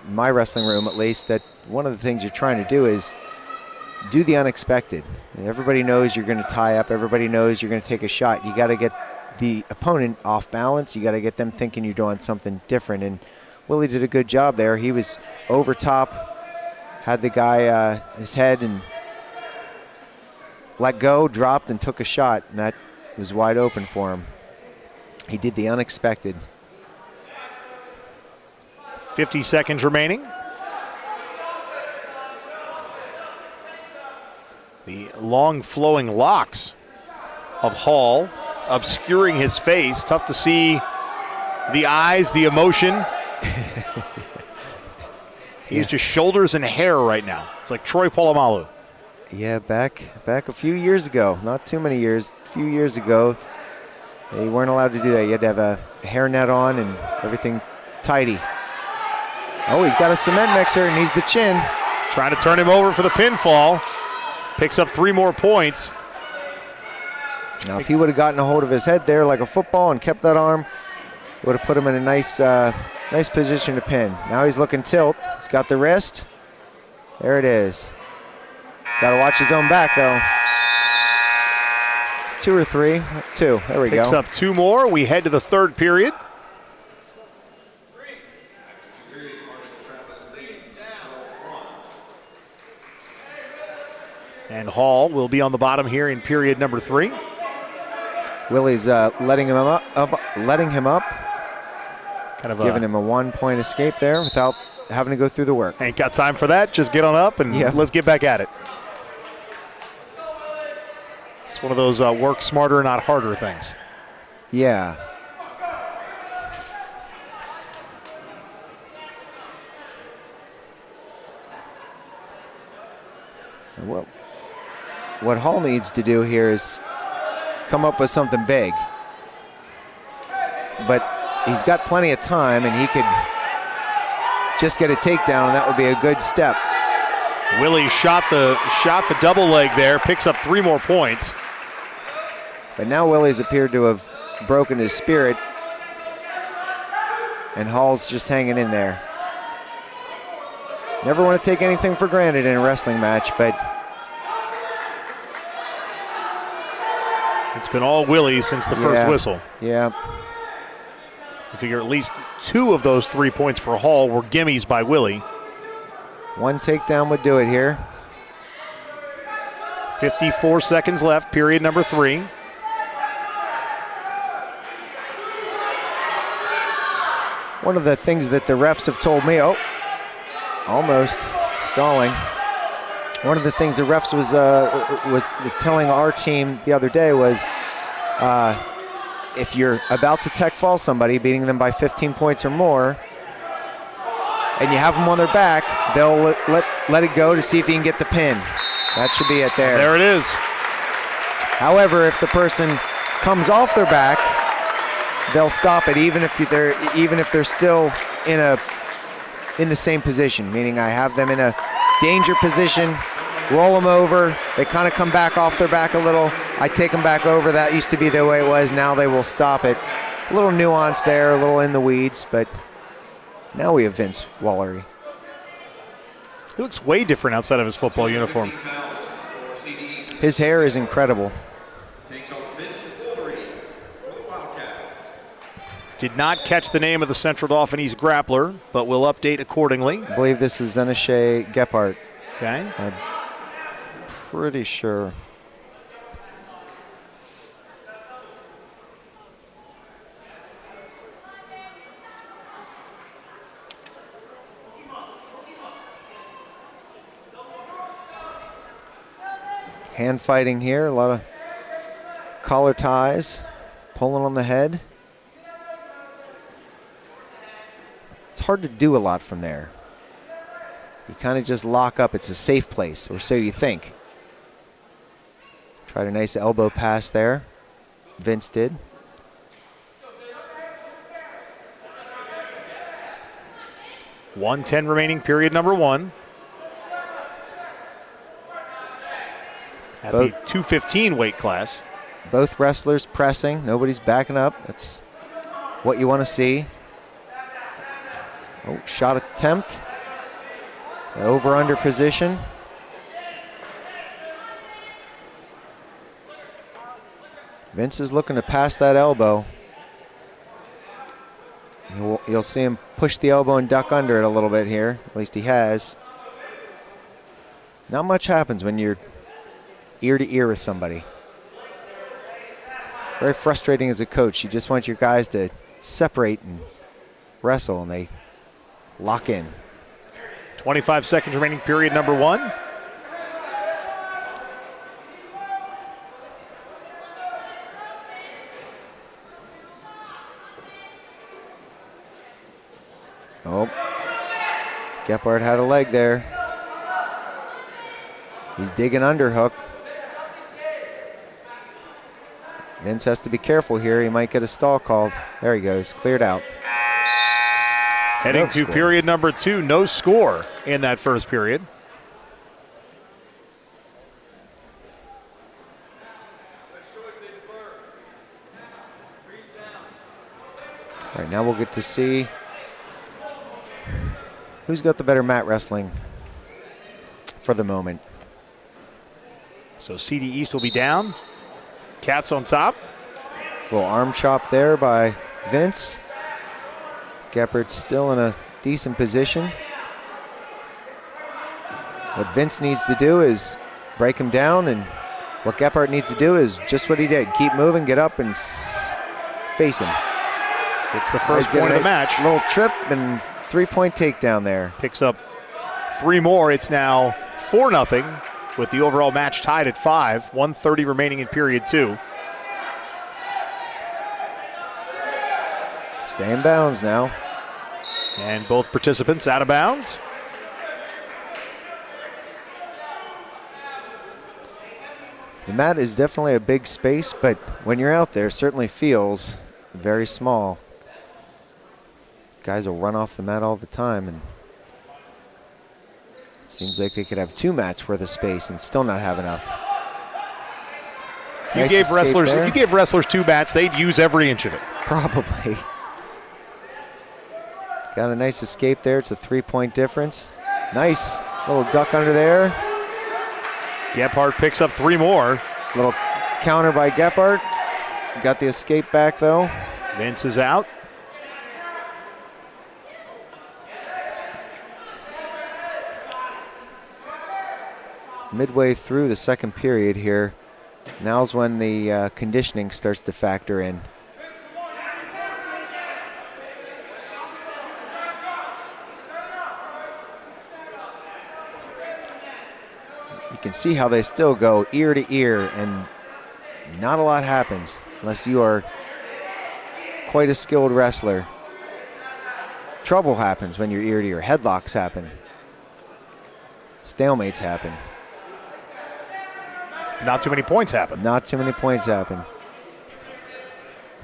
Speaker 5: in my wrestling room at least, that one of the things you're trying to do is do the unexpected. Everybody knows you're going to tie up. Everybody knows you're going to take a shot. You got to get the opponent off balance. You got to get them thinking you're doing something different. And Willie did a good job there. He was over top, had the guy his head and let go, dropped, and took a shot, and that was wide open for him. He did the unexpected.
Speaker 4: 50 seconds remaining. The long flowing locks of Hall obscuring his face. Tough to see the eyes, the emotion. He's just shoulders and hair right now. It's like Troy Polamalu.
Speaker 5: Yeah, back a few years ago, not too many years, a few years ago, they weren't allowed to do that. You had to have a hairnet on and everything tidy. Oh, he's got a cement mixer and he's the chin.
Speaker 4: Trying to turn him over for the pinfall. Picks up 3 more points.
Speaker 5: Now, if he would have gotten a hold of his head there like a football and kept that arm, it would have put him in a nice position to pin. Now he's looking tilt. He's got the wrist. There it is. Got to watch his own back, though. 2 or 3? 2. There we go.
Speaker 4: Picks up 2 more. We head to the third period. And Hall will be on the bottom here in period number 3.
Speaker 5: Willie's letting him up.
Speaker 4: Kind of
Speaker 5: giving him a 1-point escape there without having to go through the work.
Speaker 4: Ain't got time for that. Just get on up and let's get back at it. It's one of those work smarter, not harder things.
Speaker 5: Yeah. Well, what Hall needs to do here is come up with something big. But he's got plenty of time, and he could just get a takedown, and that would be a good step.
Speaker 4: Willie shot the double leg there, picks up 3 more points.
Speaker 5: But now Willie's appeared to have broken his spirit, and Hall's just hanging in there. Never want to take anything for granted in a wrestling match, but
Speaker 4: it's been all Willie since the first whistle.
Speaker 5: Yeah.
Speaker 4: I figure at least 2 of those 3 points for Hall were gimmies by Willie.
Speaker 5: 1 takedown would do it here.
Speaker 4: 54 seconds left, period number 3.
Speaker 5: One of the things that the refs have told me, almost stalling. One of the things the refs was telling our team the other day was, if you're about to tech fall somebody, beating them by 15 points or more, and you have them on their back, they'll let it go to see if you can get the pin. That should be it there.
Speaker 4: There it is.
Speaker 5: However, if the person comes off their back, they'll stop it, even if they're still in a in the same position, meaning I have them in a danger position, roll them over. They kind of come back off their back a little. I take them back over. That used to be the way it was. Now they will stop it. A little nuance there, a little in the weeds, but now we have Vince Wallery.
Speaker 4: He looks way different outside of his football uniform.
Speaker 5: His hair is incredible.
Speaker 4: Did not catch the name of the Central Dauphinese grappler, but will update accordingly.
Speaker 5: I believe this is Zeneshay Gephardt.
Speaker 4: Okay.
Speaker 5: I'm pretty sure. Hand fighting here, a lot of collar ties, pulling on the head. It's hard to do a lot from there. You kind of just lock up. It's a safe place, or so you think. Tried a nice elbow pass there. Vince did.
Speaker 4: .110 remaining, period number 1. At the 215 weight class.
Speaker 5: Both wrestlers pressing. Nobody's backing up. That's what you want to see. Oh, shot attempt. Over-under position. Vince is looking to pass that elbow. You'll see him push the elbow and duck under it a little bit here. At least he has. Not much happens when you're ear to ear with somebody. Very frustrating as a coach. You just want your guys to separate and wrestle, and they lock in.
Speaker 4: 25 seconds remaining, period number 1.
Speaker 5: Oh, Gephardt had a leg there. He's digging underhook. Vince has to be careful here. He might get a stall called. There he goes, cleared out.
Speaker 4: Heading to period number 2, no score in that first period.
Speaker 5: All right, now we'll get to see who's got the better mat wrestling for the moment.
Speaker 4: So CD East will be down. Cats on top.
Speaker 5: Little arm chop there by Vince. Gephardt's still in a decent position. What Vince needs to do is break him down, and what Gephardt needs to do is just what he did. Keep moving, get up, and face him.
Speaker 4: It's the first point of the match.
Speaker 5: Little trip and 3-point takedown there.
Speaker 4: Picks up 3 more. It's now 4-0 with the overall match tied at 5. 1:30 remaining in period 2.
Speaker 5: Stay in bounds now.
Speaker 4: And both participants out of bounds.
Speaker 5: The mat is definitely a big space, but when you're out there, it certainly feels very small. Guys will run off the mat all the time, and seems like they could have 2 mats worth of space and still not have enough.
Speaker 4: If you gave wrestlers 2 mats, they'd use every inch of it.
Speaker 5: Probably. Got a nice escape there. It's a 3-point difference. Nice little duck under there.
Speaker 4: Gephardt picks up 3 more.
Speaker 5: Little counter by Gephardt. Got the escape back though.
Speaker 4: Vince is out.
Speaker 5: Midway through the second period here. Now's when the conditioning starts to factor in. You can see how they still go ear to ear, and not a lot happens unless you are quite a skilled wrestler. Trouble happens when you're ear to ear. Headlocks happen. Stalemates happen.
Speaker 4: Not too many points happen.
Speaker 5: Not too many points happen.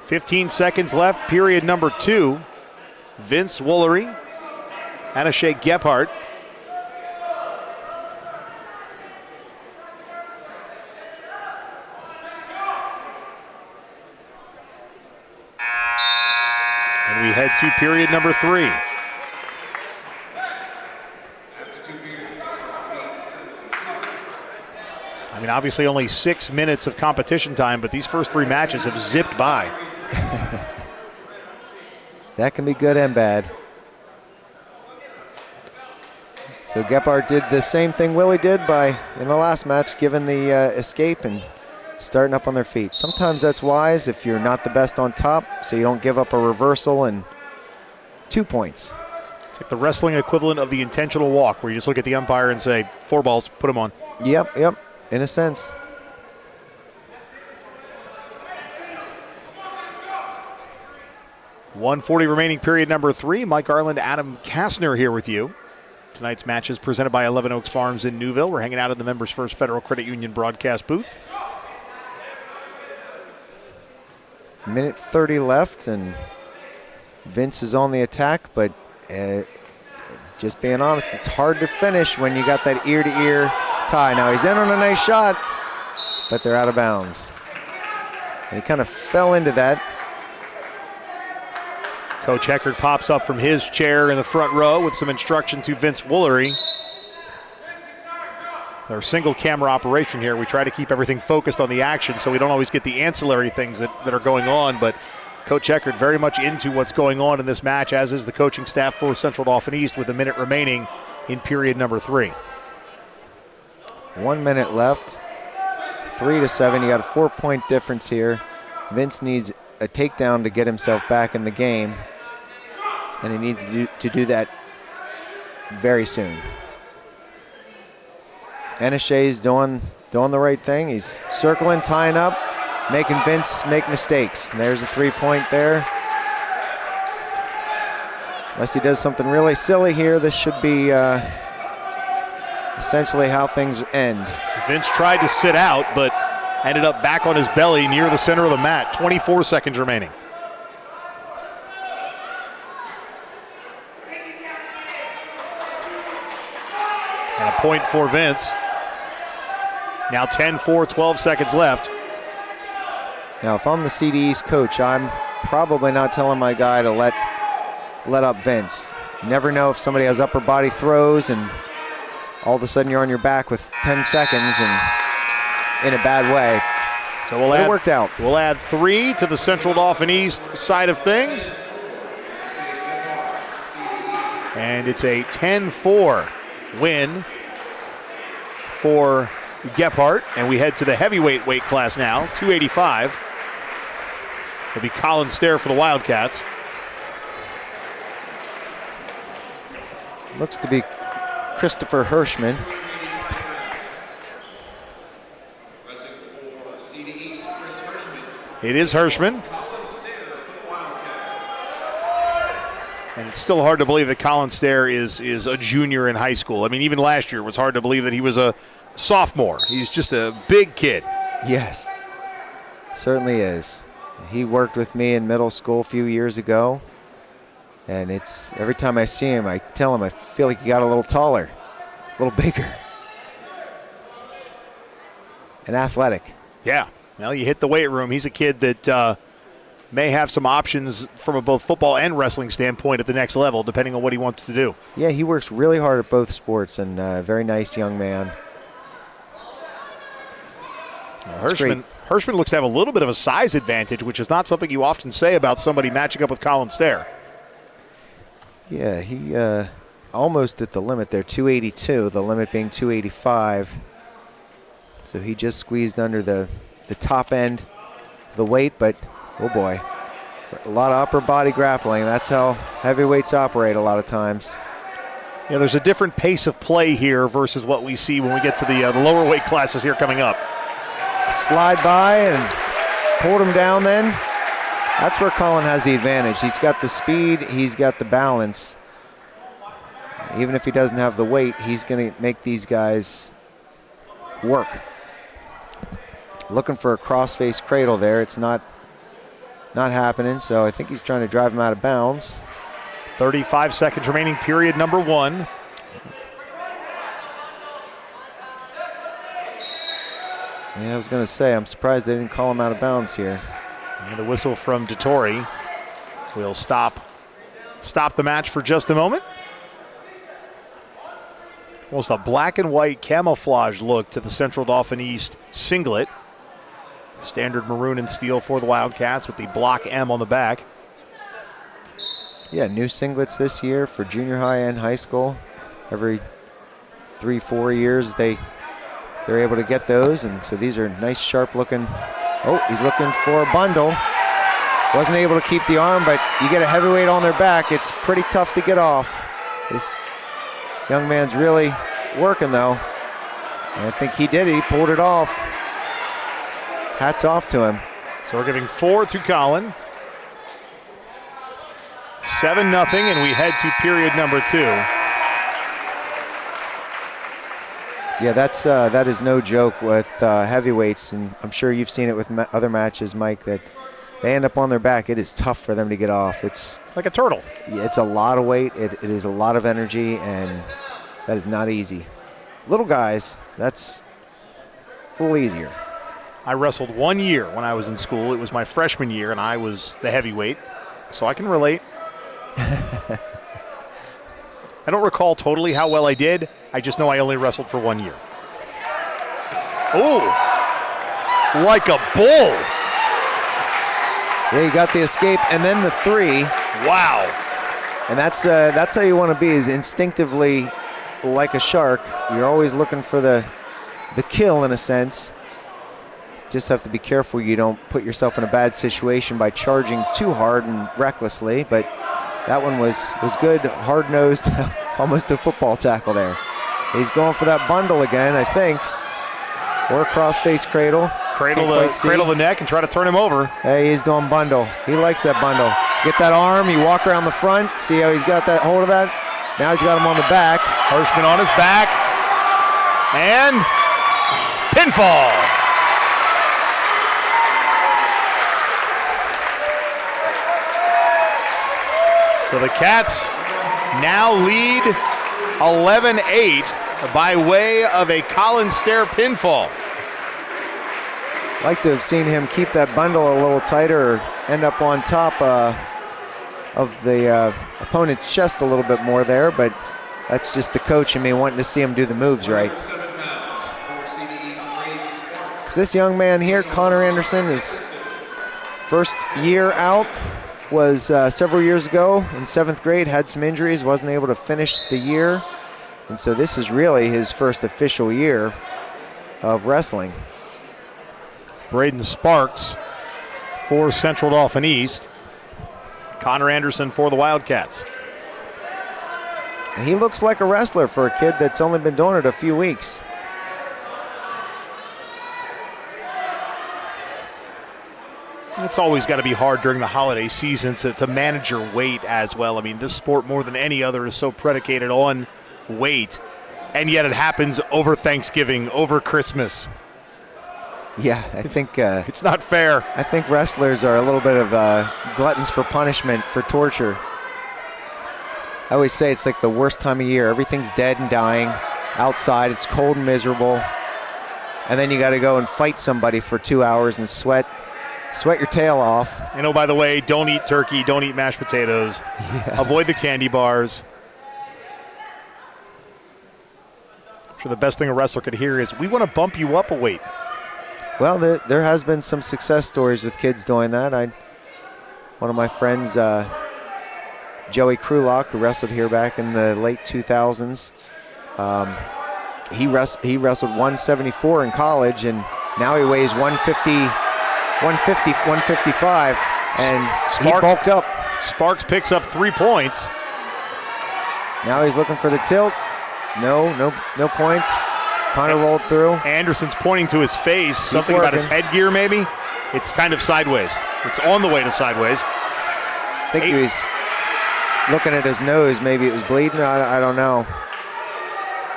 Speaker 4: 15 seconds left, period number 2. Vince Woolery Anashay Gephardt. And we head to period number 3. I mean, obviously only 6 minutes of competition time, but these first 3 matches have zipped by.
Speaker 5: That can be good and bad. So Gephardt did the same thing Willie did in the last match, giving the escape and starting up on their feet. Sometimes that's wise if you're not the best on top, so you don't give up a reversal and 2 points.
Speaker 4: It's like the wrestling equivalent of the intentional walk, where you just look at the umpire and say, 4 balls, put them on.
Speaker 5: Yep, in a sense.
Speaker 4: .140 remaining period number 3. Mike Garland, Adam Kastner here with you. Tonight's match is presented by 11 Oaks Farms in Newville. We're hanging out in the Members First Federal Credit Union broadcast booth.
Speaker 5: Minute 30 left, and Vince is on the attack, but just being honest, it's hard to finish when you got that ear-to-ear tie. Now he's in on a nice shot, but they're out of bounds. And he kind of fell into that.
Speaker 4: Coach Eckert pops up from his chair in the front row with some instruction to Vince Woolery. Our single camera operation here. We try to keep everything focused on the action so we don't always get the ancillary things that are going on, but Coach Eckert very much into what's going on in this match, as is the coaching staff for Central Dauphin East, with a minute remaining in period number 3.
Speaker 5: 1 minute left. 3-7. You got a 4-point difference here. Vince needs a takedown to get himself back in the game, and he needs to do that very soon. Anashay's doing the right thing. He's circling, tying up, making Vince make mistakes. And there's a 3-point there. Unless he does something really silly here, this should be essentially how things end.
Speaker 4: Vince tried to sit out, but ended up back on his belly near the center of the mat. 24 seconds remaining. And a point for Vince. Now 10-4, 12 seconds left.
Speaker 5: Now, if I'm the CDE's coach, I'm probably not telling my guy to let up Vince. You never know if somebody has upper body throws and all of a sudden you're on your back with 10 seconds and in a bad way.
Speaker 4: So
Speaker 5: it worked out.
Speaker 4: We'll add 3 to the Central Dauphin East side of things. And it's a 10-4 win for Gephardt. And we head to the heavyweight weight class now, 285. It'll be Colin Stair for the Wildcats.
Speaker 5: Looks to be Christopher Hirschman.
Speaker 4: It is Hirschman. And it's still hard to believe that Colin Stair is a junior in high school. I mean, even last year it was hard to believe that he was a sophomore. He's just a big kid.
Speaker 5: Yes, certainly is. He worked with me in middle school a few years ago. And it's every time I see him, I tell him I feel like he got a little taller, a little bigger. And athletic.
Speaker 4: Yeah. Well, you hit the weight room. He's a kid that may have some options from a both football and wrestling standpoint at the next level, depending on what he wants to do.
Speaker 5: Yeah, he works really hard at both sports, and a very nice young man.
Speaker 4: Hirschman looks to have a little bit of a size advantage, which is not something you often say about somebody matching up with Colin Stair.
Speaker 5: Yeah, he almost at the limit there, 282, the limit being 285. So he just squeezed under the top end of the weight, but oh boy, a lot of upper body grappling. That's how heavyweights operate a lot of times.
Speaker 4: Yeah, there's a different pace of play here versus what we see when we get to the lower weight classes here coming up.
Speaker 5: Slide by and pulled him down then. That's where Colin has the advantage. He's got the speed, he's got the balance. Even if he doesn't have the weight, he's going to make these guys work. Looking for a cross-face cradle there. It's not happening, so I think he's trying to drive him out of bounds.
Speaker 4: 35 seconds remaining, period number 1.
Speaker 5: Yeah, I was going to say, I'm surprised they didn't call him out of bounds here.
Speaker 4: And the whistle from Dettori will stop the match for just a moment. Almost a black and white camouflage look to the Central Dauphin East singlet. Standard maroon and steel for the Wildcats with the block M on the back.
Speaker 5: Yeah, new singlets this year for junior high and high school. Every 3-4 years they're able to get those, and so these are nice, sharp looking. Oh, he's looking for a bundle. Wasn't able to keep the arm, but you get a heavyweight on their back, it's pretty tough to get off. This young man's really working though. And I think he did it, he pulled it off. Hats off to him.
Speaker 4: So we're giving 4 to Colin. 7-0, and we head to period number 2.
Speaker 5: Yeah, that is no joke with heavyweights, and I'm sure you've seen it with other matches, Mike, that they end up on their back. It is tough for them to get off. It's
Speaker 4: like a turtle.
Speaker 5: It's a lot of weight. It is a lot of energy, and that is not easy. Little guys, that's a little easier.
Speaker 4: I wrestled 1 year when I was in school. It was my freshman year, and I was the heavyweight, so I can relate. I don't recall totally how well I did. I just know I only wrestled for 1 year. Oh, like a bull.
Speaker 5: Yeah, you got the escape and then the 3.
Speaker 4: Wow.
Speaker 5: And that's how you want to be, is instinctively like a shark. You're always looking for the kill in a sense. Just have to be careful you don't put yourself in a bad situation by charging too hard and recklessly, but that one was good, hard-nosed, almost a football tackle there. He's going for that bundle again, I think. Or cross-face cradle.
Speaker 4: Cradle the neck and try to turn him over.
Speaker 5: Hey, he's doing bundle. He likes that bundle. Get that arm, you walk around the front. See how he's got that hold of that? Now he's got him on the back.
Speaker 4: Hirschman on his back. And pinfall. So the Cats now lead 11-8 by way of a Colin Stair pinfall.
Speaker 5: Like to have seen him keep that bundle a little tighter or end up on top of the opponent's chest a little bit more there, but that's just the coach in me wanting to see him do the moves right. So this young man here, Connor Anderson, his first year out was several years ago in 7th grade, had some injuries, wasn't able to finish the year, and so this is really his first official year of wrestling.
Speaker 4: Braden Sparks for Central Dauphin East. Connor Anderson for the Wildcats.
Speaker 5: And he looks like a wrestler for a kid that's only been doing it a few weeks.
Speaker 4: It's always got to be hard during the holiday season to manage your weight as well. I mean, this sport more than any other is so predicated on weight, and yet it happens over Thanksgiving, over Christmas.
Speaker 5: Yeah, I think
Speaker 4: it's not fair.
Speaker 5: I think wrestlers are a little bit of gluttons for punishment, for torture. I always say it's like the worst time of year. Everything's dead and dying outside. It's cold and miserable. And then you got to go and fight somebody for 2 hours and sweat your tail off.
Speaker 4: And oh, by the way, don't eat turkey, don't eat mashed potatoes. Yeah. Avoid the candy bars. I'm sure the best thing a wrestler could hear is, we want to bump you up a weight.
Speaker 5: Well, there has been some success stories with kids doing that. One of my friends, Joey Krulak, who wrestled here back in the late 2000s, he wrestled 174 in college, and now he weighs 155, and he bulked up.
Speaker 4: Sparks picks up 3 points.
Speaker 5: Now he's looking for the tilt. No points. Connor rolled through.
Speaker 4: Anderson's pointing to his face. Something about his headgear, maybe? It's kind of sideways. It's on the way to sideways.
Speaker 5: I think he was looking at his nose. Maybe it was bleeding. I don't know.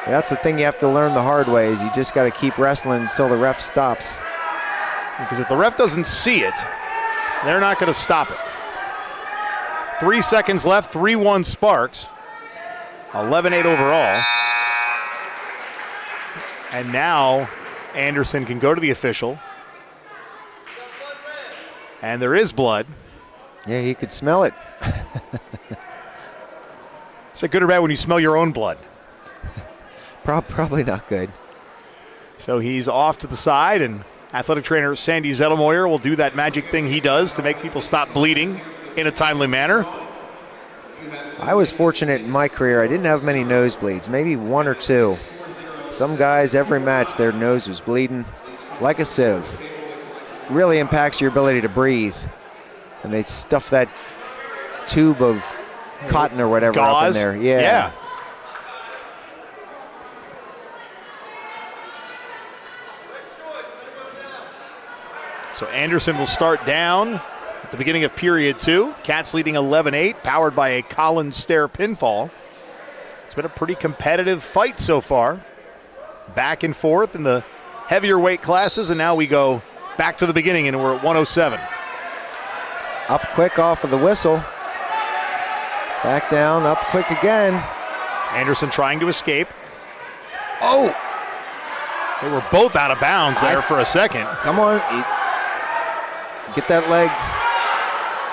Speaker 5: That's the thing you have to learn the hard way, is you just got to keep wrestling until the ref stops.
Speaker 4: Because if the ref doesn't see it, they're not going to stop it. 3 seconds left, 3-1 Sparks. 11-8 overall. And now Anderson can go to the official. And there is blood.
Speaker 5: Yeah, he could smell it.
Speaker 4: Is it good or bad when you smell your own blood?
Speaker 5: Probably not good.
Speaker 4: So he's off to the side, and athletic trainer Sandy Zettelmoyer will do that magic thing he does to make people stop bleeding in a timely manner.
Speaker 5: I was fortunate in my career. I didn't have many nosebleeds, maybe 1 or 2. Some guys, every match, their nose was bleeding like a sieve. Really impacts your ability to breathe. And they stuff that tube of cotton or whatever up in there. Yeah.
Speaker 4: So Anderson will start down at the beginning of period 2. Cats leading 11-8, powered by a Collins Stair pinfall. It's been a pretty competitive fight so far. Back and forth in the heavier weight classes, and now we go back to the beginning, and we're at 107.
Speaker 5: Up quick off of the whistle. Back down, up quick again.
Speaker 4: Anderson trying to escape. Oh! They were both out of bounds there for a second.
Speaker 5: Come on. Get that leg.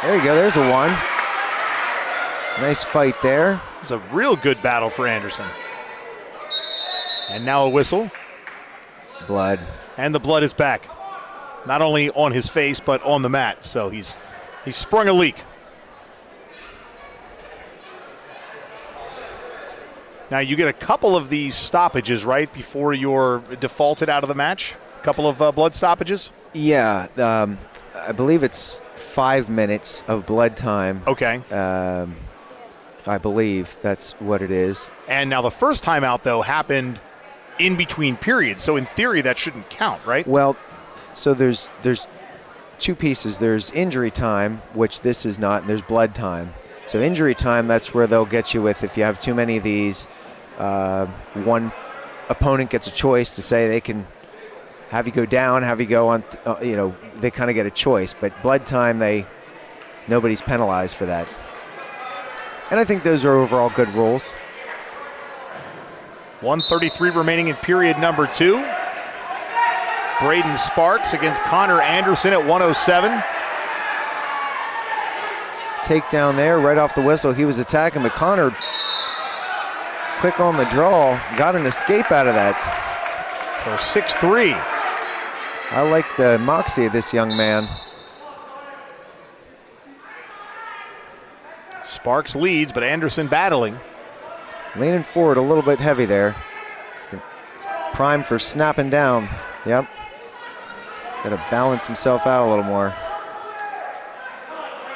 Speaker 5: There you go. There's a 1. Nice fight there.
Speaker 4: It's a real good battle for Anderson. And now a whistle.
Speaker 5: Blood.
Speaker 4: And the blood is back. Not only on his face, but on the mat. So he's sprung a leak. Now you get a couple of these stoppages, right, before you're defaulted out of the match? A couple of blood stoppages?
Speaker 5: Yeah. I believe it's 5 minutes of blood time.
Speaker 4: Okay.
Speaker 5: I believe that's what it is.
Speaker 4: And now the first time out, though, happened in between periods. So in theory, that shouldn't count, right?
Speaker 5: Well, so there's 2 pieces. There's injury time, which this is not, and there's blood time. So injury time, that's where they'll get you with if you have too many of these. One opponent gets a choice to say they can have you go down, have you go on, they kind of get a choice. But blood time, nobody's penalized for that. And I think those are overall good rules.
Speaker 4: 1:33 remaining in period number 2. Braden Sparks against Connor Anderson at 107.
Speaker 5: Takedown there, right off the whistle. He was attacking, but Connor, quick on the draw, got an escape out of that.
Speaker 4: So 6-3.
Speaker 5: I like the moxie of this young man.
Speaker 4: Sparks leads, but Anderson battling.
Speaker 5: Leaning forward a little bit heavy there. Prime for snapping down. Yep. Got to balance himself out a little more.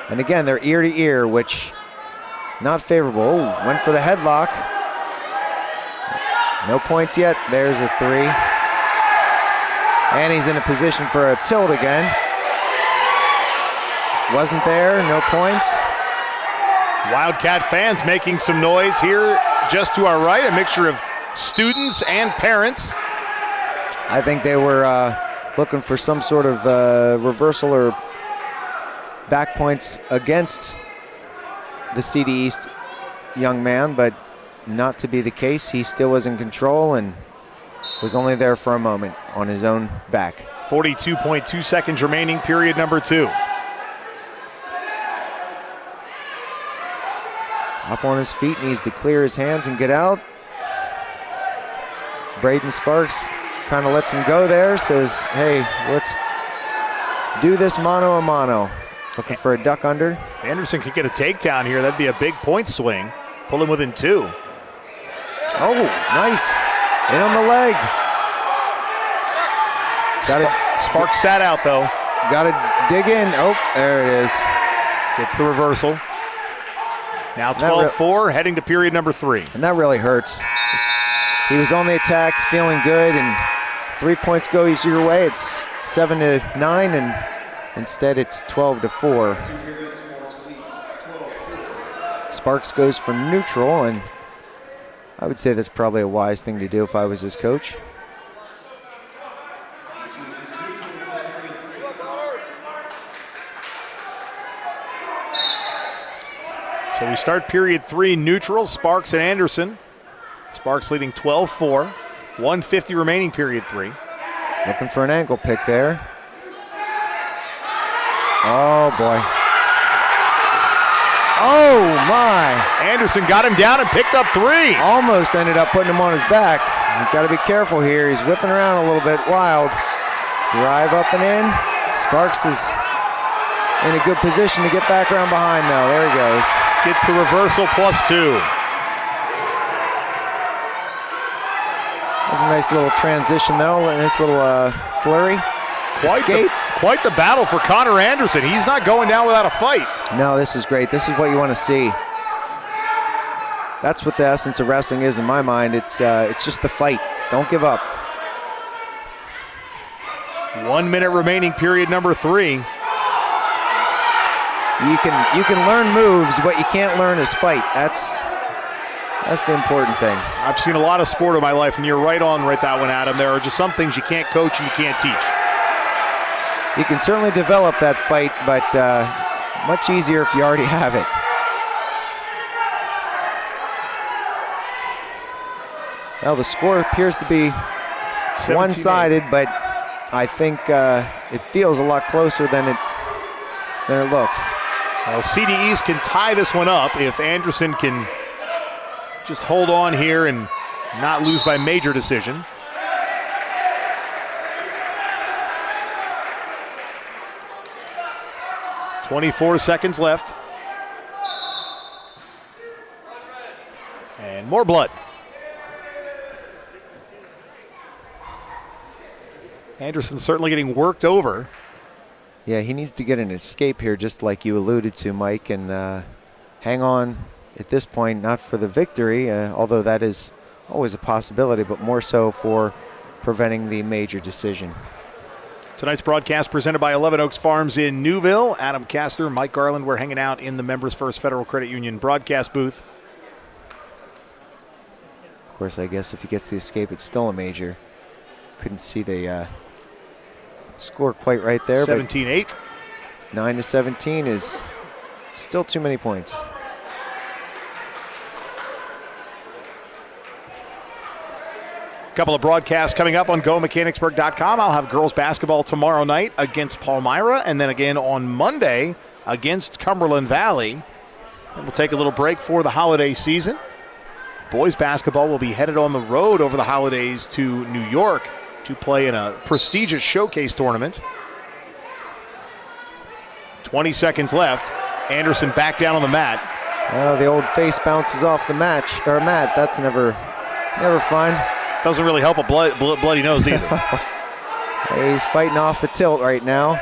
Speaker 5: And again, they're ear to ear, which not favorable. Oh, went for the headlock. No points yet. There's a 3. And he's in a position for a tilt again. Wasn't there, no points.
Speaker 4: Wildcat fans making some noise here just to our right, a mixture of students and parents.
Speaker 5: I think they were looking for some sort of reversal or back points against the CD East young man, but not to be the case. He still was in control and was only there for a moment on his own back.
Speaker 4: 42.2 seconds remaining, period number 2.
Speaker 5: Up on his feet, needs to clear his hands and get out. Braden Sparks kind of lets him go there, says, hey, let's do this mano a mano. Looking for a duck under.
Speaker 4: If Anderson could get a takedown here, that'd be a big point swing. Pull him within 2.
Speaker 5: Oh, nice. In on the leg.
Speaker 4: Sparks sat out, though.
Speaker 5: Got to dig in. Oh, there it is.
Speaker 4: Gets the reversal. Now 12-4, heading to period number 3.
Speaker 5: And that really hurts. He was on the attack, feeling good, and 3 points go your way. It's 7-9, and instead it's 12-4. Sparks goes for neutral, and I would say that's probably a wise thing to do if I was his coach.
Speaker 4: So we start period 3 neutral, Sparks and Anderson. Sparks leading 12-4. 1:50 remaining period 3.
Speaker 5: Looking for an ankle pick there. Oh, boy. Oh, my.
Speaker 4: Anderson got him down and picked up 3.
Speaker 5: Almost ended up putting him on his back. You've got to be careful here. He's whipping around a little bit wild. Drive up and in. Sparks is in a good position to get back around behind, though. There he goes.
Speaker 4: Gets the reversal +2.
Speaker 5: That's a nice little transition, though. A nice little flurry.
Speaker 4: Quite the battle for Connor Anderson. He's not going down without a fight.
Speaker 5: No, this is great. This is what you want to see. That's what the essence of wrestling is in my mind. It's just the fight. Don't give up.
Speaker 4: 1 minute remaining period number 3.
Speaker 5: You can learn moves. What you can't learn is fight. That's the important thing.
Speaker 4: I've seen a lot of sport in my life, and you're right on that one, Adam. There are just some things you can't coach and you can't teach.
Speaker 5: You can certainly develop that fight, but much easier if you already have it. Well, the score appears to be
Speaker 4: 17-8.
Speaker 5: one-sided, but I think it feels a lot closer than it looks.
Speaker 4: Well, CD East can tie this one up if Anderson can just hold on here and not lose by major decision. .24 seconds left. And more blood. Anderson certainly getting worked over.
Speaker 5: Yeah, he needs to get an escape here, just like you alluded to, Mike, and hang on at this point, not for the victory, although that is always a possibility, but more so for preventing the major decision.
Speaker 4: Tonight's broadcast presented by 11 Oaks Farms in Newville. Adam Castor, Mike Garland, we're hanging out in the Members First Federal Credit Union broadcast booth.
Speaker 5: Of course, I guess if he gets the escape, it's still a major. Couldn't see the score quite right there.
Speaker 4: 17-8.
Speaker 5: 9-17 is still too many points.
Speaker 4: Couple of broadcasts coming up on GoMechanicsburg.com. I'll have girls basketball tomorrow night against Palmyra, and then again on Monday against Cumberland Valley. And we'll take a little break for the holiday season. Boys basketball will be headed on the road over the holidays to New York to play in a prestigious showcase tournament. 20 seconds left. Anderson back down on the mat.
Speaker 5: Well, the old face bounces off the mat. That's never fun.
Speaker 4: Doesn't really help a bloody nose either.
Speaker 5: He's fighting off the tilt right now.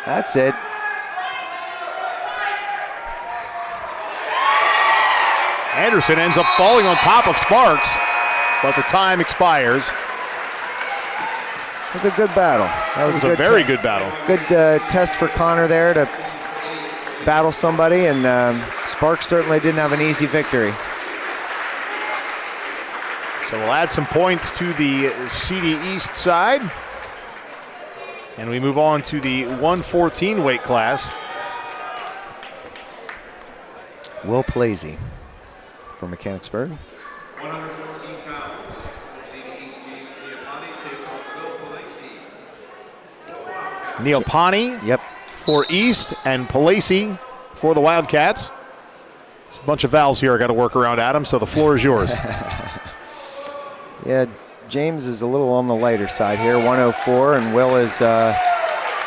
Speaker 5: That's it.
Speaker 4: Anderson ends up falling on top of Sparks, but the time expires.
Speaker 5: It was a good battle. That was
Speaker 4: a very good battle.
Speaker 5: Good test for Connor there to battle somebody, and Sparks certainly didn't have an easy victory.
Speaker 4: So we'll add some points to the CD East side. And we move on to the 114 weight class.
Speaker 5: Will Palese from Mechanicsburg.
Speaker 14: 114 pounds. CD East James Neopani takes on Will Palese.
Speaker 4: Neopani
Speaker 5: Yep.
Speaker 4: for East and Palese for the Wildcats. There's a bunch of vowels here I got to work around, Adam, so the floor is yours.
Speaker 5: Yeah, James is a little on the lighter side here, 104, and Will is a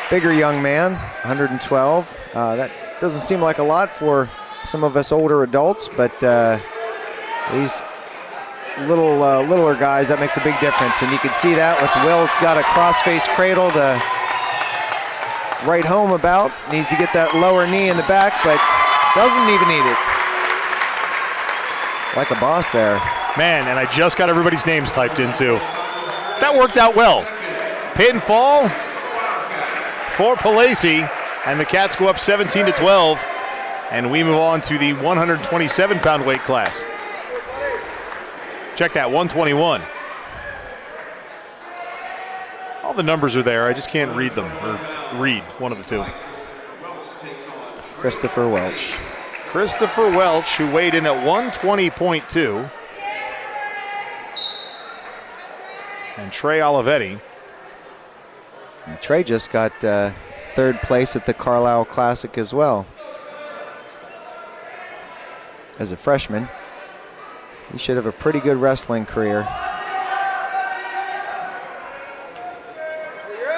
Speaker 5: bigger young man, 112. That doesn't seem like a lot for some of us older adults, but these littler guys, that makes a big difference. And you can see that with Will's got a cross-face cradle to write home about. Needs to get that lower knee in the back, but doesn't even need it. Like a boss there.
Speaker 4: Man, and I just got everybody's names typed in too. That worked out well. Pinfall for Palese, and the Cats go up 17-12, and we move on to the 127-pound weight class. Check that, 121. All the numbers are there, I just can't read them, or read one of the two.
Speaker 5: Christopher Welch.
Speaker 4: Christopher Welch, who weighed in at 120.2. And Trey Olivetti.
Speaker 5: And Trey just got third place at the Carlisle Classic as well. As a freshman. He should have a pretty good wrestling career.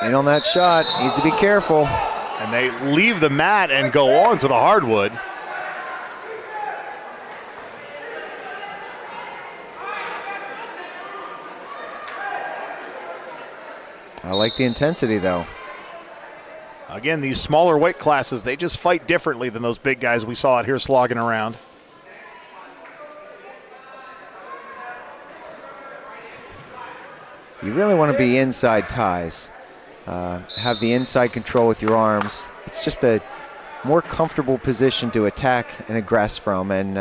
Speaker 5: In on that shot, needs to be careful.
Speaker 4: And they leave the mat and go on to the hardwood.
Speaker 5: I like the intensity though.
Speaker 4: Again, these smaller weight classes, they just fight differently than those big guys we saw out here slogging around.
Speaker 5: You really want to be inside ties. Have the inside control with your arms. It's just a more comfortable position to attack and aggress from. And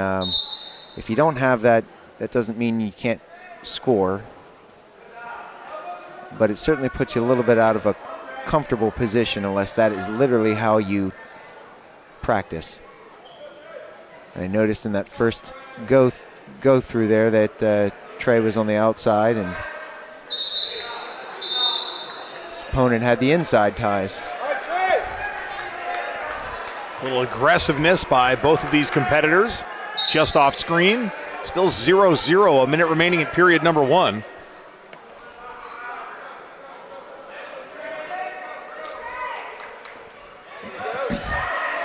Speaker 5: if you don't have that, that doesn't mean you can't score. But it certainly puts you a little bit out of a comfortable position unless that is literally how you practice. And I noticed in that first go through there that Trey was on the outside and his opponent had the inside ties.
Speaker 4: A little aggressiveness by both of these competitors. Just off screen. Still 0-0, a minute remaining in period number 1.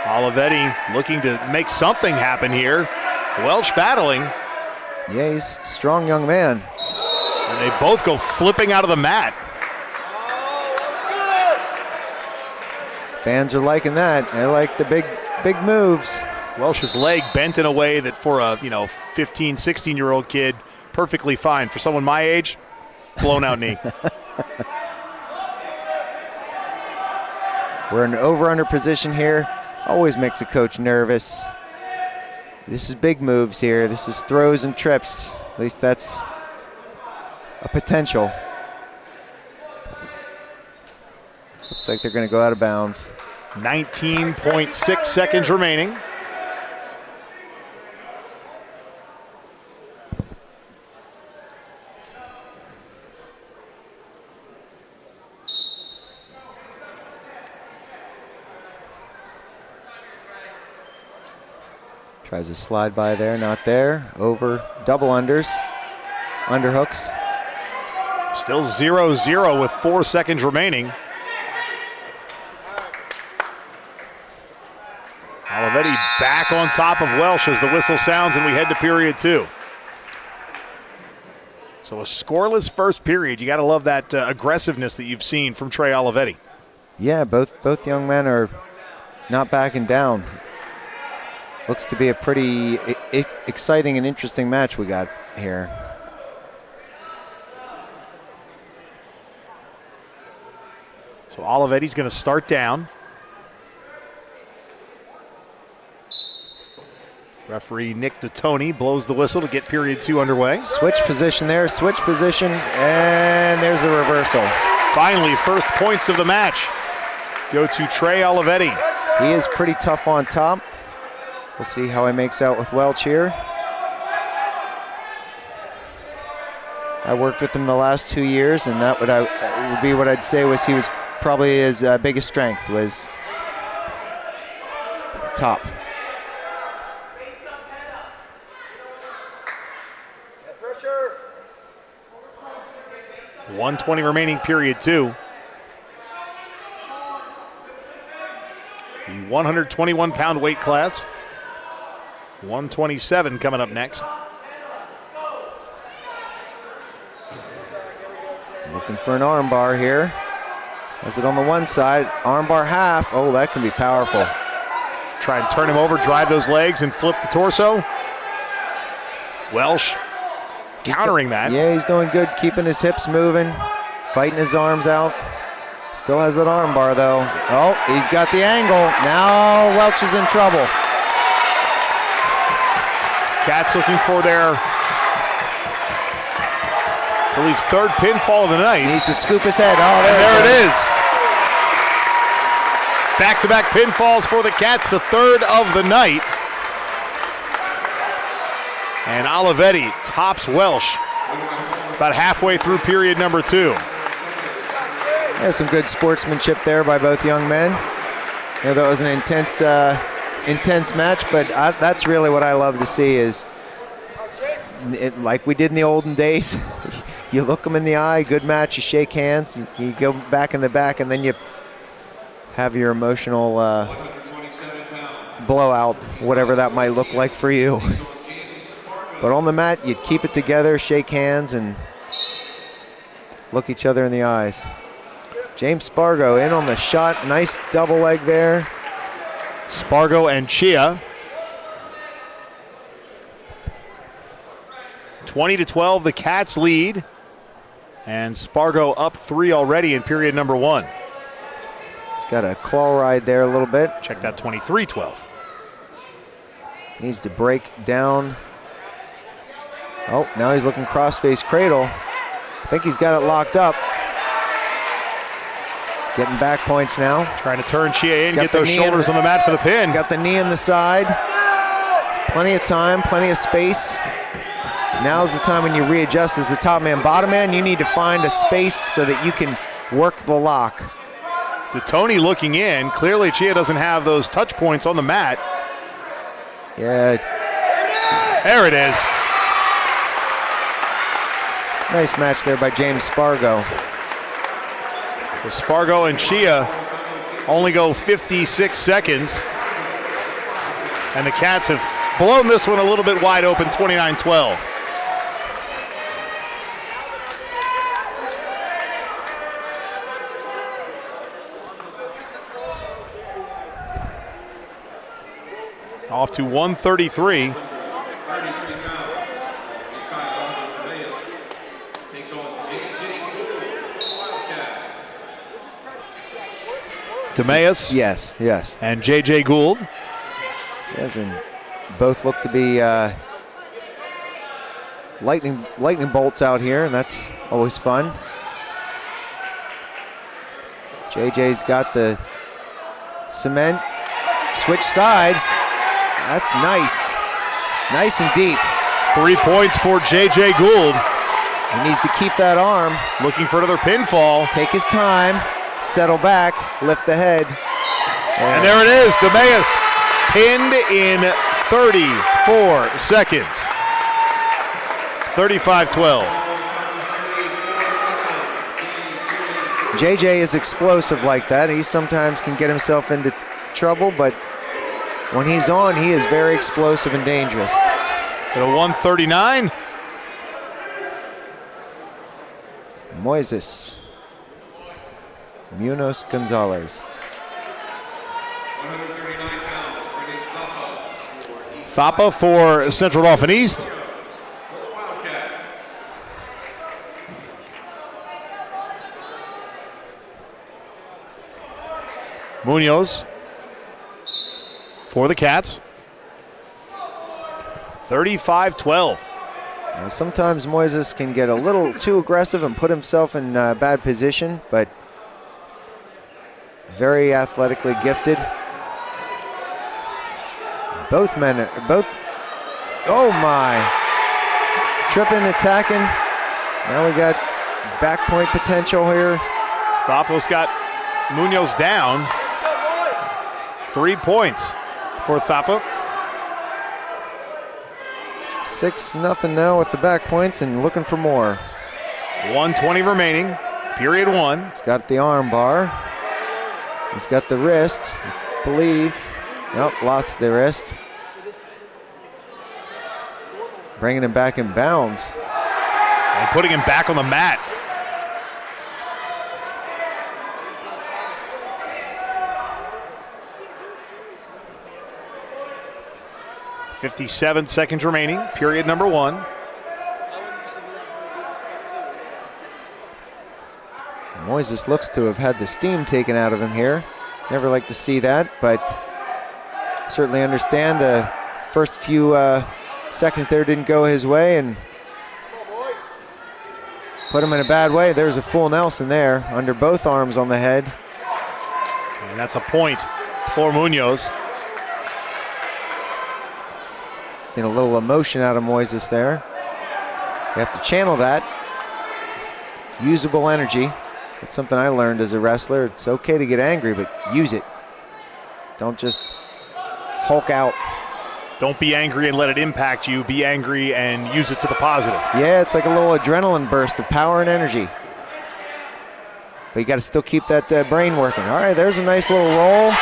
Speaker 4: Olivetti looking to make something happen here. Welch battling.
Speaker 5: Yeah, he's a strong young man.
Speaker 4: And they both go flipping out of the mat.
Speaker 5: Fans are liking that. They like the big moves.
Speaker 4: Welch's leg bent in a way that for a 15, 16-year-old kid, perfectly fine. For someone my age, blown out knee.
Speaker 5: We're in an over-under position here. Always makes a coach nervous. This is big moves here. This is throws and trips. At least that's a potential. Looks like they're going to go out of bounds.
Speaker 4: 19.6 seconds remaining.
Speaker 5: Tries to slide by there, not there. Over, double unders, underhooks.
Speaker 4: Still 0-0 with 4 seconds remaining. Olivetti back on top of Welch as the whistle sounds and we head to period 2. So a scoreless first period. You got to love that aggressiveness that you've seen from Trey Olivetti.
Speaker 5: Yeah, both young men are not backing down. Looks to be a pretty exciting and interesting match we got here.
Speaker 4: So Olivetti's going to start down. Referee Nick DeToni blows the whistle to get period 2 underway.
Speaker 5: Switch position there, switch position, and there's the reversal.
Speaker 4: Finally, first points of the match go to Trey Olivetti.
Speaker 5: He is pretty tough on top. We'll see how he makes out with Welch here. I worked with him the last 2 years, and that would be what I'd say was he was probably his biggest strength was top.
Speaker 4: 1:20 remaining period 2. The 121-pound weight class. 127 coming up next.
Speaker 5: Looking for an arm bar here. Has it on the one side, arm bar half. Oh, that can be powerful.
Speaker 4: Try and turn him over, drive those legs, and flip the torso. Welch countering that.
Speaker 5: Yeah, he's doing good, keeping his hips moving, fighting his arms out. Still has that arm bar, though. Oh, he's got the angle. Now Welch is in trouble.
Speaker 4: Cats looking for their, I believe, third pinfall of the night.
Speaker 5: Needs to scoop his head. Oh,
Speaker 4: there it is. Back-to-back pinfalls for the Cats, the third of the night. And Olivetti tops Welsh about halfway through period number 2.
Speaker 5: Yeah, some good sportsmanship there by both young men. That was an intense match, but that's really what I love to see is, like we did in the olden days, you look them in the eye, good match, you shake hands, you go back in the back, and then you have your emotional blowout, whatever that might look like for you. But on the mat, you'd keep it together, shake hands, and look each other in the eyes. James Spargo in on the shot. Nice double leg there.
Speaker 4: Spargo and Chia. 20-12, the Cats lead. And Spargo up 3 already in period number 1.
Speaker 5: He's got a claw ride there a little bit.
Speaker 4: Check that 23-12.
Speaker 5: Needs to break down. Oh, now he's looking cross-face cradle. I think he's got it locked up. Getting back points now.
Speaker 4: Trying to turn Chia in, get those shoulders on the mat for the pin.
Speaker 5: Got the knee in the side. Plenty of time, plenty of space. Now's the time when you readjust as the top man. Bottom man, you need to find a space so that you can work the lock.
Speaker 4: Tony looking in. Clearly Chia doesn't have those touch points on the mat.
Speaker 5: Yeah.
Speaker 4: There it is.
Speaker 5: Nice match there by James Spargo.
Speaker 4: So Spargo and Chia only go 56 seconds. And the Cats have blown this one a little bit wide open, 29-12. Off to 133. DeMeas.
Speaker 5: Yes.
Speaker 4: And J.J. Gould.
Speaker 5: Yes, and both look to be lightning bolts out here, and that's always fun. JJ's got the cement. Switch sides. That's nice. Nice and deep.
Speaker 4: 3 points for J.J. Gould.
Speaker 5: He needs to keep that arm.
Speaker 4: Looking for another pinfall.
Speaker 5: Take his time. Settle back. Lift the head.
Speaker 4: And there it is. DeMeas pinned in 34 seconds. 35-12.
Speaker 5: JJ is explosive like that. He sometimes can get himself into trouble, but when he's on, he is very explosive and dangerous.
Speaker 4: At a 139.
Speaker 5: Moises Munoz Gonzalez.
Speaker 14: 139 pounds, Renee's Papa.
Speaker 4: Thapa for Central Dauphin East.
Speaker 14: For the Wildcats.
Speaker 4: Munoz for the Cats. 35-12.
Speaker 5: Sometimes Moises can get a little too aggressive and put himself in bad position, but very athletically gifted. Both men, oh my. Tripping, attacking. Now we got back point potential here.
Speaker 4: Thapa's got Munoz down. 3 points for Thapa.
Speaker 5: 6-0 now with the back points and looking for more.
Speaker 4: 1:20 remaining, period 1.
Speaker 5: He's got the arm bar. He's got the wrist, I believe. Nope, lost the wrist. Bringing him back in bounds.
Speaker 4: And putting him back on the mat. .57 seconds remaining, period number 1.
Speaker 5: Moises looks to have had the steam taken out of him here. Never like to see that, but certainly understand the first few seconds there didn't go his way and put him in a bad way. There's a full Nelson there under both arms on the head.
Speaker 4: And that's a point for Munoz.
Speaker 5: Seen a little emotion out of Moises there. You have to channel that. Usable energy. That's something I learned as a wrestler. It's okay to get angry, but use it. Don't just hulk out.
Speaker 4: Don't be angry and let it impact you. Be angry and use it to the positive.
Speaker 5: Yeah, it's like a little adrenaline burst of power and energy. But you got to still keep that brain working. All right, there's a nice little roll.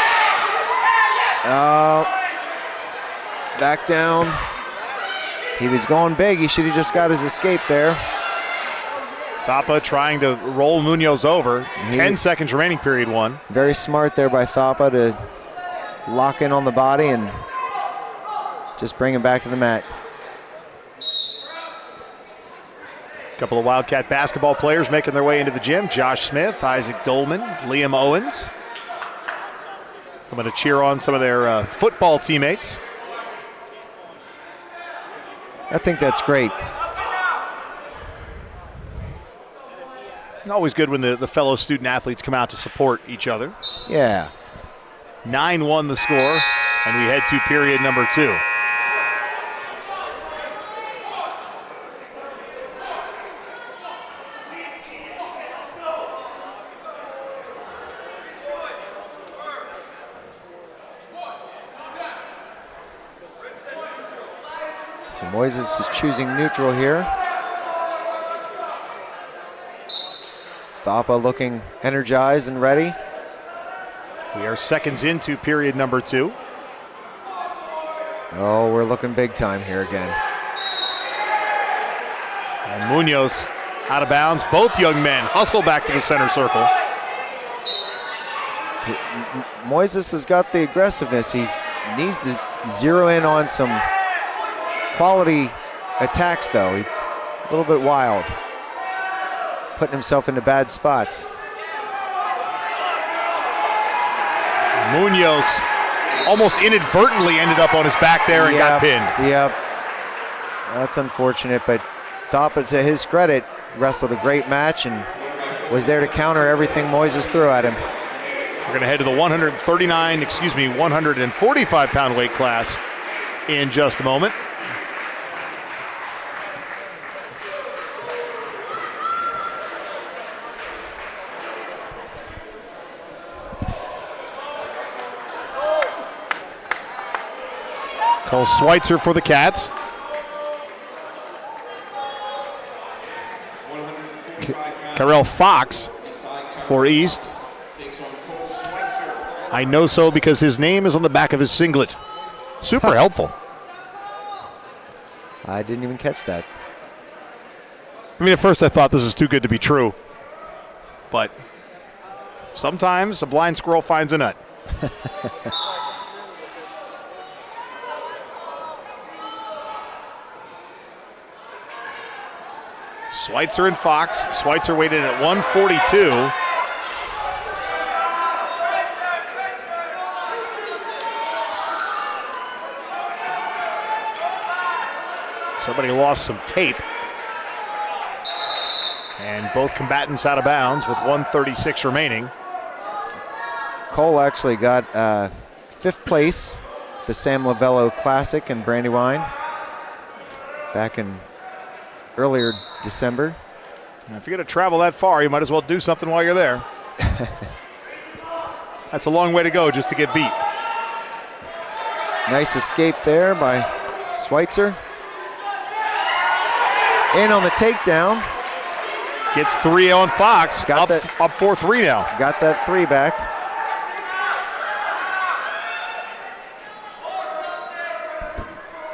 Speaker 5: Back down. He was going big. He should have just got his escape there.
Speaker 4: Thapa trying to roll Munoz over. 10 seconds remaining, period one.
Speaker 5: Very smart there by Thapa to lock in on the body and just bring him back to the mat.
Speaker 4: A couple of Wildcat basketball players making their way into the gym. Josh Smith, Isaac Dolman, Liam Owens. Coming to cheer on some of their football teammates.
Speaker 5: I think that's great.
Speaker 4: Always good when the fellow student athletes come out to support each other.
Speaker 5: Yeah.
Speaker 4: 9-1 the score, and we head to period number 2.
Speaker 5: So Moises is choosing neutral here. Thapa looking energized and ready.
Speaker 4: We are seconds into period number 2.
Speaker 5: Oh, we're looking big time here again.
Speaker 4: And Munoz out of bounds. Both young men hustle back to the center circle.
Speaker 5: Moises has got the aggressiveness. He needs to zero in on some quality attacks, though. He's a little bit wild, putting himself into bad spots.
Speaker 4: Munoz almost inadvertently ended up on his back there and got pinned.
Speaker 5: Yep. That's unfortunate, but Thapa, to his credit, wrestled a great match and was there to counter everything Moises threw at him.
Speaker 4: We're going to head to the 145-pound weight class in just a moment. Cole Schweitzer for the Cats. Karel Fox for East. I know so because his name is on the back of his singlet. Super helpful.
Speaker 5: I didn't even catch that.
Speaker 4: I mean, at first I thought this is too good to be true. But sometimes a blind squirrel finds a nut. Schweitzer and Fox. Schweitzer weighed in at 142. Somebody lost some tape. And both combatants out of bounds with 1:36 remaining.
Speaker 5: Cole actually got 5th place, the Sam Lavello Classic in Brandywine, back in earlier December.
Speaker 4: And if you're going to travel that far, you might as well do something while you're there. That's a long way to go just to get beat.
Speaker 5: Nice escape there by Schweitzer. In on the takedown.
Speaker 4: Gets 3 on Fox. Got up 4-3 now.
Speaker 5: Got that 3 back.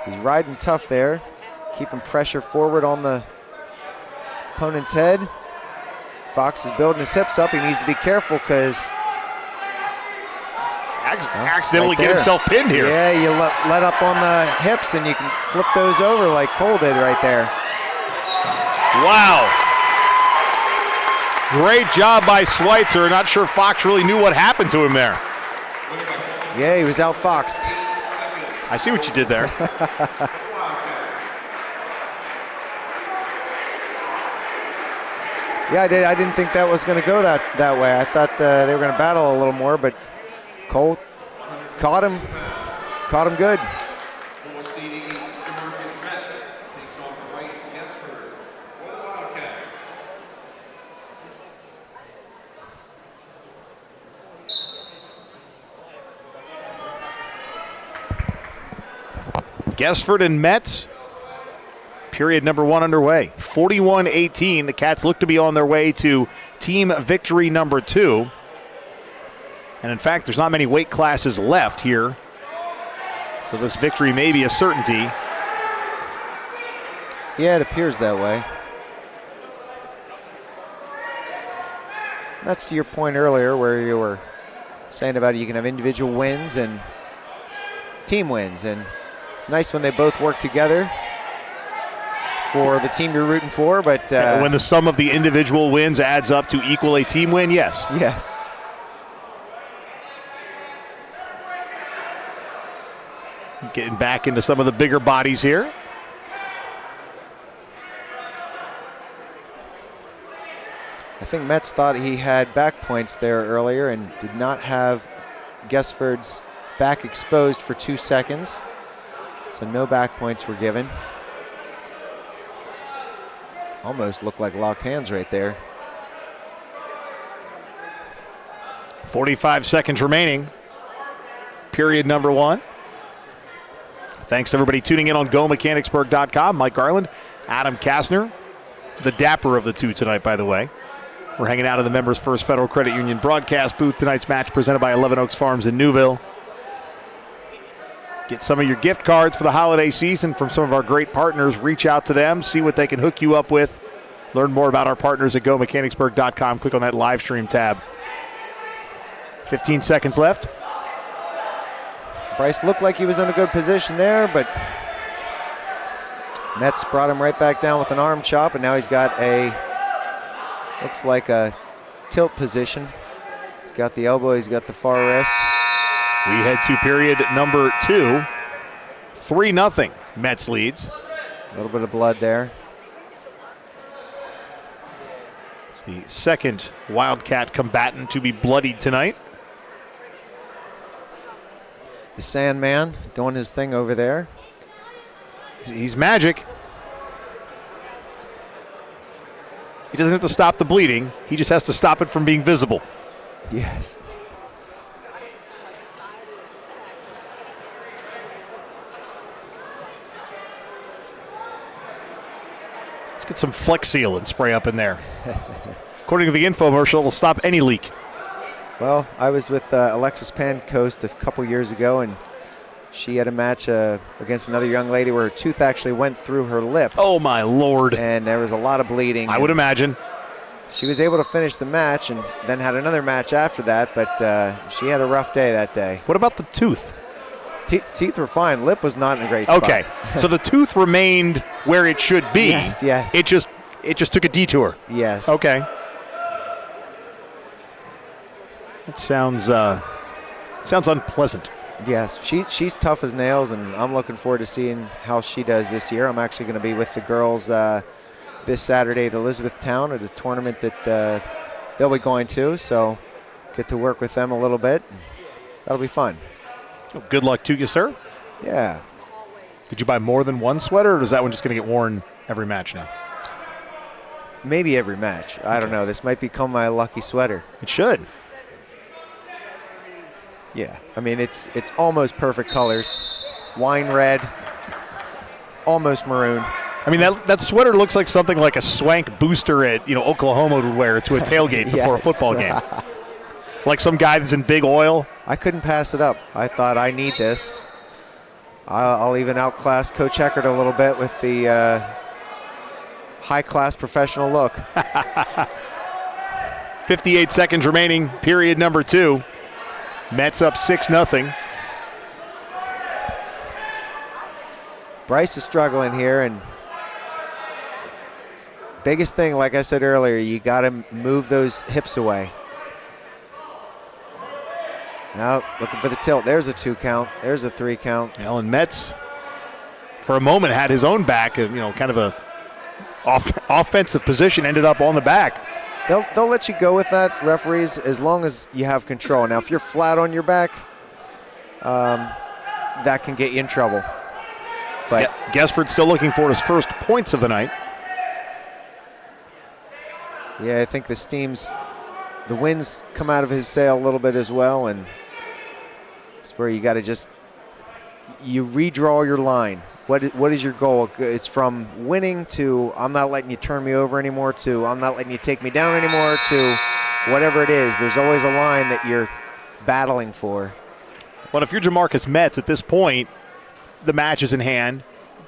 Speaker 5: He's riding tough there. Keeping pressure forward on the opponent's head. Fox is building his hips up. He needs to be careful because
Speaker 4: accidentally get himself pinned here.
Speaker 5: Yeah, you let up on the hips and you can flip those over like Cole did right there.
Speaker 4: Wow. Great job by Schweitzer. Not sure Fox really knew what happened to him there.
Speaker 5: Yeah, he was outfoxed.
Speaker 4: I see what you did there.
Speaker 5: Yeah, I did. I didn't think that was going to go that way. I thought they were going to battle a little more, but Cole caught him good.
Speaker 4: Guestford and Metz. Period number 1 underway. 41-18. The Cats look to be on their way to team victory number 2. And in fact, there's not many weight classes left here. So this victory may be a certainty.
Speaker 5: Yeah, it appears that way. That's to your point earlier where you were saying about you can have individual wins and team wins. And it's nice when they both work together for the team you're rooting for. But
Speaker 4: when the sum of the individual wins adds up to equal a team win, yes.
Speaker 5: Yes.
Speaker 4: Getting back into some of the bigger bodies here.
Speaker 5: I think Metz thought he had back points there earlier and did not have Guestford's back exposed for 2 seconds. So no back points were given. Almost looked like locked hands right there.
Speaker 4: 45 seconds remaining. Period number 1. Thanks to everybody tuning in on GoMechanicsburg.com. Mike Garland, Adam Kastner, the dapper of the two tonight, by the way. We're hanging out in the Members First Federal Credit Union broadcast booth. Tonight's match presented by 11 Oaks Farms in Newville. Get some of your gift cards for the holiday season from some of our great partners. Reach out to them, see what they can hook you up with. Learn more about our partners at GoMechanicsburg.com. Click on that live stream tab. 15 seconds left.
Speaker 5: Bryce looked like he was in a good position there, but Metz brought him right back down with an arm chop, and now he's got a, looks like a tilt position. He's got the elbow, he's got the far wrist.
Speaker 4: We head to period number 2. 3-0. Metz leads.
Speaker 5: A little bit of blood there.
Speaker 4: It's the second Wildcat combatant to be bloodied tonight.
Speaker 5: The Sandman doing his thing over there.
Speaker 4: He's magic. He doesn't have to stop the bleeding. He just has to stop it from being visible.
Speaker 5: Yes.
Speaker 4: Let's get some Flex Seal and spray up in there. According to the infomercial, it'll stop any leak.
Speaker 5: Well, I was with Alexis Pancoast a couple years ago, and she had a match against another young lady where her tooth actually went through her lip.
Speaker 4: Oh, my Lord.
Speaker 5: And there was a lot of bleeding.
Speaker 4: I would imagine.
Speaker 5: She was able to finish the match and then had another match after that, but she had a rough day that day.
Speaker 4: What about the tooth?
Speaker 5: Teeth were fine. Lip was not in a great spot.
Speaker 4: Okay, so the tooth remained where it should be.
Speaker 5: Yes, yes.
Speaker 4: It just took a detour.
Speaker 5: Yes.
Speaker 4: Okay. That sounds unpleasant.
Speaker 5: Yes, she's tough as nails, and I'm looking forward to seeing how she does this year. I'm actually going to be with the girls this Saturday at Elizabethtown at a tournament that they'll be going to, so get to work with them a little bit. That'll be fun.
Speaker 4: Well, good luck to you, sir.
Speaker 5: Yeah.
Speaker 4: Did you buy more than one sweater, or is that one just going to get worn every match now?
Speaker 5: Maybe every match. I don't know. This might become my lucky sweater.
Speaker 4: It should.
Speaker 5: Yeah, I mean, it's almost perfect colors. Wine red, almost maroon.
Speaker 4: I mean, that sweater looks like something like a swank booster at Oklahoma would wear to a tailgate before a football game. Like some guy that's in big oil.
Speaker 5: I couldn't pass it up. I thought, I need this. I'll even outclass Coach Eckert a little bit with the high-class professional look.
Speaker 4: 58 seconds remaining, period number 2. Mets up 6-0.
Speaker 5: Bryce is struggling here, and biggest thing, like I said earlier, you got to move those hips away. Now looking for the tilt. There's a 2 count. There's a 3 count.
Speaker 4: Alan Metz, for a moment, had his own back, kind of a offensive position, ended up on the back.
Speaker 5: They'll let you go with that, referees, as long as you have control. Now, if you're flat on your back, that can get you in trouble. But
Speaker 4: Guestford still looking for his first points of the night.
Speaker 5: Yeah, I think the winds come out of his sail a little bit as well, and it's where you got to just, you redraw your line. What is your goal? It's from winning to I'm not letting you turn me over anymore to I'm not letting you take me down anymore to whatever it is. There's always a line that you're battling for.
Speaker 4: Well, if you're Jamarcus Metz at this point, the match is in hand.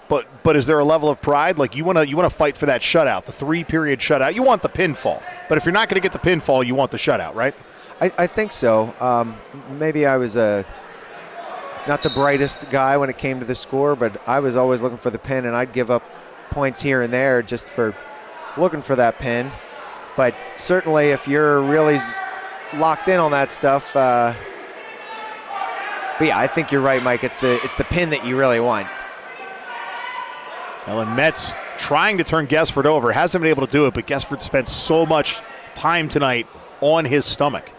Speaker 4: But is there a level of pride? Like you want to fight for that shutout, the 3-period shutout. You want the pinfall. But if you're not going to get the pinfall, you want the shutout, right?
Speaker 5: I think so. Maybe I was not the brightest guy when it came to the score, but I was always looking for the pin, and I'd give up points here and there just for looking for that pin. But certainly if you're really locked in on that stuff, but yeah, I think you're right, Mike. It's the pin that you really want.
Speaker 4: Ellen Metz trying to turn Gesford over. Hasn't been able to do it, but Gesford spent so much time tonight on his stomach.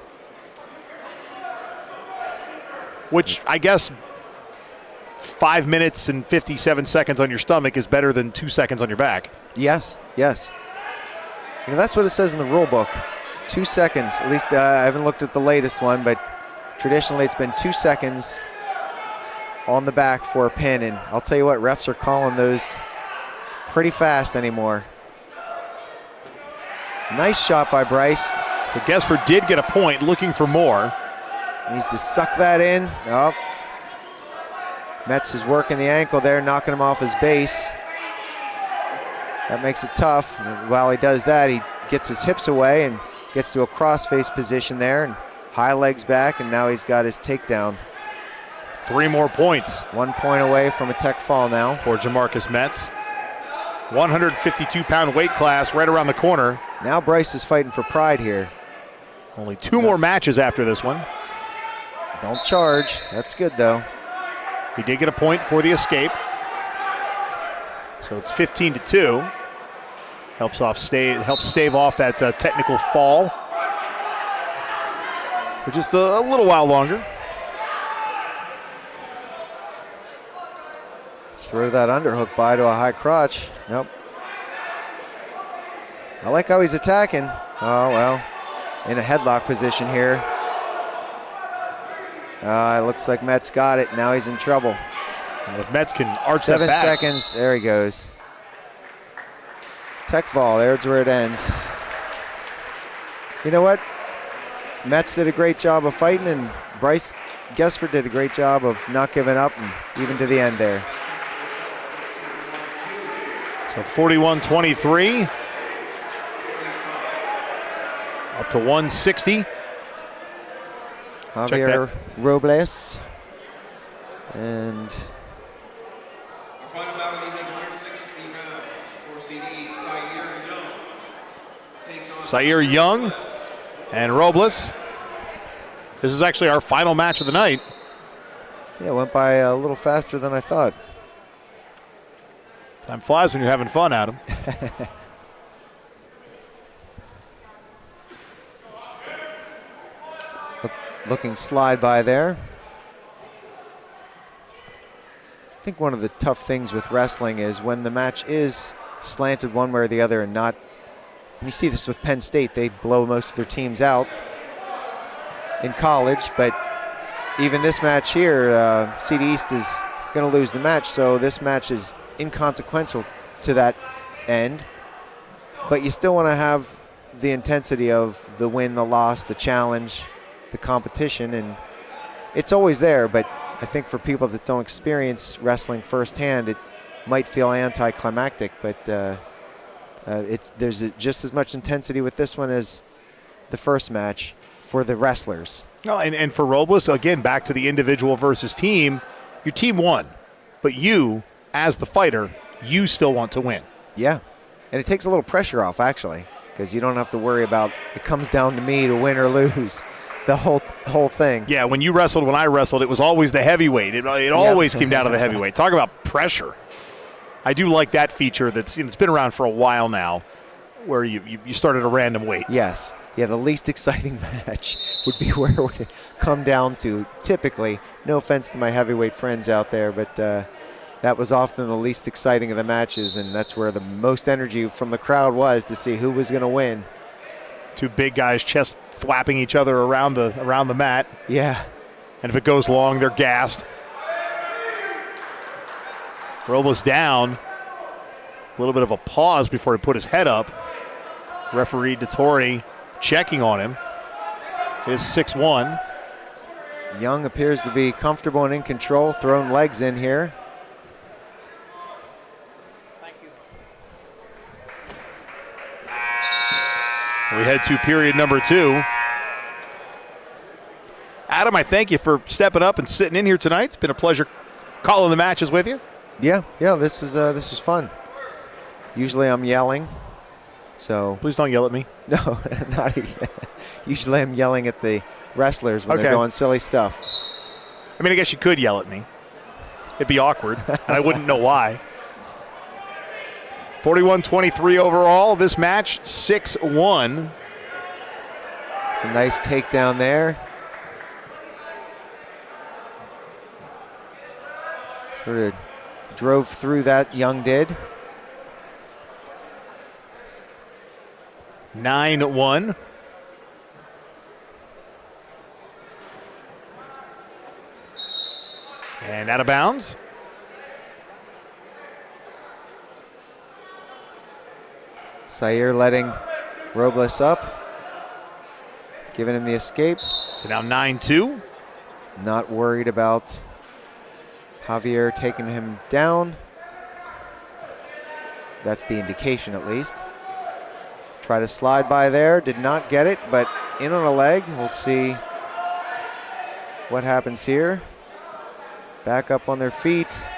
Speaker 4: Which I guess 5 minutes and 57 seconds on your stomach is better than 2 seconds on your back.
Speaker 5: Yes. You know, that's what it says in the rule book. 2 seconds. At least I haven't looked at the latest one, but traditionally it's been 2 seconds on the back for a pin. And I'll tell you what, refs are calling those pretty fast anymore. Nice shot by Bryce.
Speaker 4: But Gesford did get a point, looking for more.
Speaker 5: Needs to suck that in. Oh. Metz is working the ankle there, knocking him off his base. That makes it tough. And while he does that, he gets his hips away and gets to a cross-face position there and high legs back, and now he's got his takedown.
Speaker 4: 3 more points.
Speaker 5: 1 point away from a tech fall now.
Speaker 4: For Jamarcus Metz. 152-pound weight class right around the corner.
Speaker 5: Now Bryce is fighting for pride here.
Speaker 4: Only 2 more matches after this one.
Speaker 5: Don't charge. That's good, though.
Speaker 4: He did get a point for the escape. So it's 15-2. Helps stave off that technical fall for just a little while longer.
Speaker 5: Throw that underhook by to a high crotch. Nope. I like how he's attacking. Oh, well, in a headlock position here. It looks like Metz got it. Now he's in trouble.
Speaker 4: And if Metz can arch that
Speaker 5: 7
Speaker 4: back.
Speaker 5: seconds. There he goes. Tech fall. There's where it ends. You know what? Metz did a great job of fighting, and Bryce Gesford did a great job of not giving up, and even to the end there.
Speaker 4: So 41-23. Up to 160.
Speaker 5: Javier Robles. And
Speaker 14: Final bout of the evening, 160 pounds. Varsity East,
Speaker 4: Sayer Young and Robles. This is actually our final match of the night.
Speaker 5: Yeah, it went by a little faster than I thought.
Speaker 4: Time flies when you're having fun, Adam.
Speaker 5: Looking slide by there. I think one of the tough things with wrestling is when the match is slanted one way or the other and not, and you see this with Penn State, they blow most of their teams out in college, but even this match here, CD East is going to lose the match, so this match is inconsequential to that end, but you still want to have the intensity of the win, the loss, the challenge, the competition, and it's always there, but I think for people that don't experience wrestling firsthand, it might feel anticlimactic, but there's just as much intensity with this one as the first match for the wrestlers.
Speaker 4: No, and for Robles, again, back to the individual versus team, your team won, but you, as the fighter, you still want to win.
Speaker 5: Yeah, and it takes a little pressure off, actually, because you don't have to worry about it comes down to me to win or lose. The whole thing.
Speaker 4: Yeah, when you wrestled, when I wrestled, it was always the heavyweight. It always came down to the heavyweight. Talk about pressure. I do like that feature it's been around for a while now, where you start at a random weight.
Speaker 5: Yes. Yeah, the least exciting match would be where it would come down to, typically, no offense to my heavyweight friends out there, but that was often the least exciting of the matches, and that's where the most energy from the crowd was to see who was going to win.
Speaker 4: Two big guys chest thwapping each other around the mat.
Speaker 5: Yeah.
Speaker 4: And if it goes long, they're gassed. Robles down. A little bit of a pause before he put his head up. Referee Dettori checking on him. It is 6-1.
Speaker 5: Young appears to be comfortable and in control, throwing legs in here.
Speaker 4: We head to period number 2. Adam, I thank you for stepping up and sitting in here tonight. It's been a pleasure calling the matches with you.
Speaker 5: Yeah, this is fun. Usually I'm yelling, so
Speaker 4: please don't yell at me.
Speaker 5: No, not usually I'm yelling at the wrestlers when they're doing silly stuff.
Speaker 4: I mean, I guess you could yell at me. It'd be awkward, and I wouldn't know why. 41-23 overall. This match, 6-1.
Speaker 5: It's a nice takedown there. Sort of drove through that, Young did.
Speaker 4: 9-1. And out of bounds.
Speaker 5: Sayer letting Robles up, giving him the escape.
Speaker 4: So now 9-2.
Speaker 5: Not worried about Javier taking him down. That's the indication, at least. Try to slide by there, did not get it, but in on a leg. Let's see what happens here. Back up on their feet.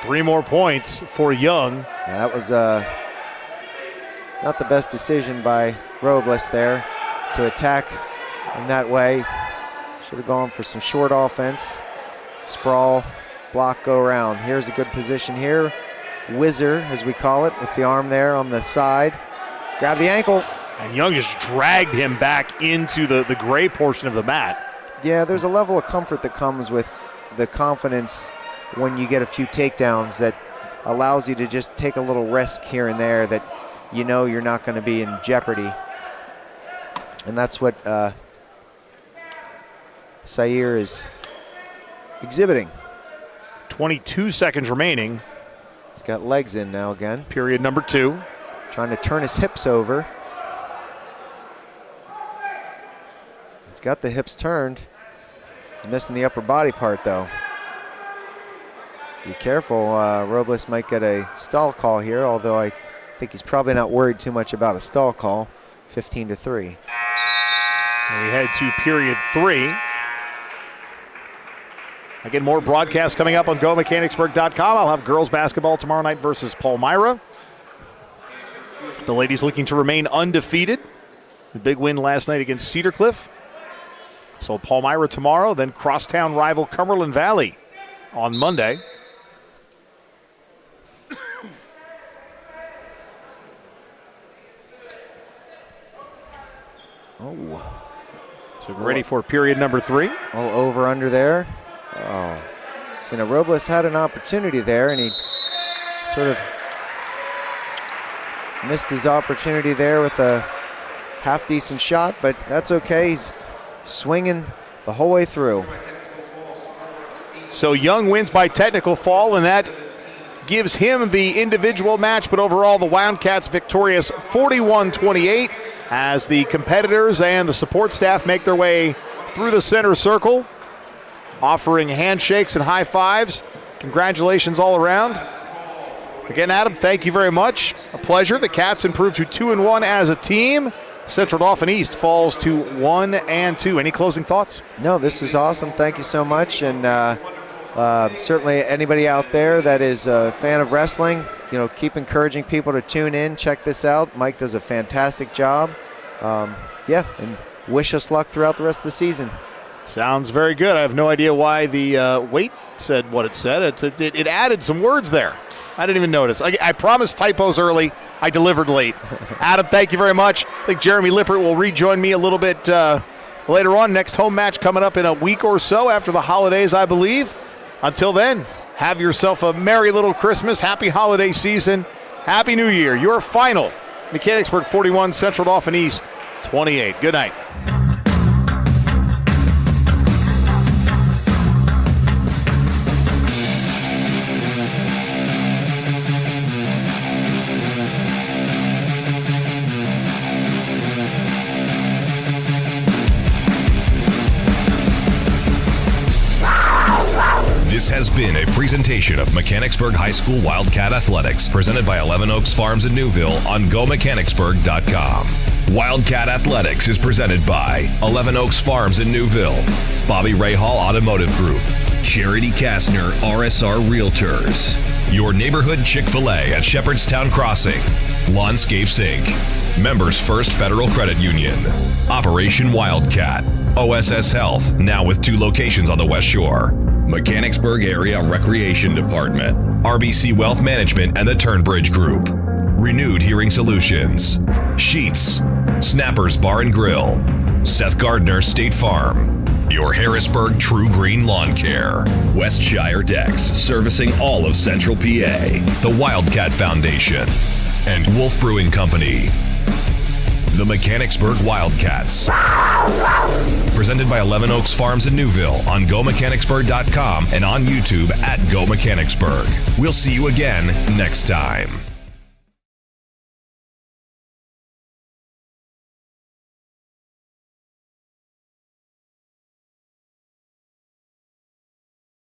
Speaker 4: 3 more points for Young.
Speaker 5: Yeah, that was not the best decision by Robles there to attack in that way. Should have gone for some short offense. Sprawl, block, go around. Here's a good position here. Whizzer, as we call it, with the arm there on the side. Grab the ankle.
Speaker 4: And Young just dragged him back into the gray portion of the mat.
Speaker 5: Yeah, there's a level of comfort that comes with the confidence when you get a few takedowns that allows you to just take a little risk here and there that you know you're not going to be in jeopardy. And that's what Sayer is exhibiting.
Speaker 4: 22 seconds remaining.
Speaker 5: He's got legs in now again.
Speaker 4: Period number 2.
Speaker 5: Trying to turn his hips over. He's got the hips turned. He's missing the upper body part though. Be careful, Robles might get a stall call here, although I think he's probably not worried too much about a stall call. 15-3.
Speaker 4: And we head to period 3. Again, more broadcasts coming up on GoMechanicsburg.com. I'll have girls basketball tomorrow night versus Palmyra. The ladies looking to remain undefeated. The big win last night against Cedar Cliff. So Palmyra tomorrow, then crosstown rival Cumberland Valley on Monday.
Speaker 5: Oh.
Speaker 4: So ready for period number 3.
Speaker 5: All over under there. Oh. So Robles had an opportunity there, and he sort of missed his opportunity there with a half-decent shot, but that's okay. He's swinging the whole way through.
Speaker 4: So Young wins by technical fall, and that gives him the individual match, but overall the Wildcats victorious 41-28 as the competitors and the support staff make their way through the center circle, offering handshakes and high fives. Congratulations all around. Again, Adam, thank you very much. A pleasure. The Cats improved to 2-1 as a team. Central Dauphin East falls to 1-2. Any closing thoughts?
Speaker 5: No, this is awesome. Thank you so much. And certainly anybody out there that is a fan of wrestling, keep encouraging people to tune in, check this out. Mike does a fantastic job. And wish us luck throughout the rest of the season.
Speaker 4: Sounds very good. I have no idea why the weight said what it said. It added some words there. I didn't even notice. I promised typos early. I delivered late. Adam, thank you very much. I think Jeremy Lippert will rejoin me a little bit later on. Next home match coming up in a week or so after the holidays, I believe. Until then, have yourself a merry little Christmas. Happy holiday season. Happy New Year. Your final, Mechanicsburg 41, Central Dauphin East 28. Good night.
Speaker 1: has been a presentation of Mechanicsburg High School Wildcat Athletics, presented by 11 Oaks Farms in Newville on GoMechanicsburg.com. Wildcat Athletics is presented by 11 Oaks Farms in Newville, Bobby Ray Hall Automotive Group, Charity Kastner RSR Realtors, your neighborhood Chick-fil-A at Shepherdstown Crossing, Lawnscapes Inc., Members First Federal Credit Union, Operation Wildcat, OSS Health, now with 2 locations on the West Shore, Mechanicsburg Area Recreation Department, RBC Wealth Management and the Turnbridge Group, Renewed Hearing Solutions, Sheets, Snappers Bar and Grill, Seth Gardner State Farm, your Harrisburg True Green Lawn Care, Westshire Decks, servicing all of Central PA, the Wildcat Foundation, and Wolf Brewing Company. The Mechanicsburg Wildcats. Presented by 11 Oaks Farms in Newville on GoMechanicsburg.com and on YouTube at Go Mechanicsburg. We'll see you again next time.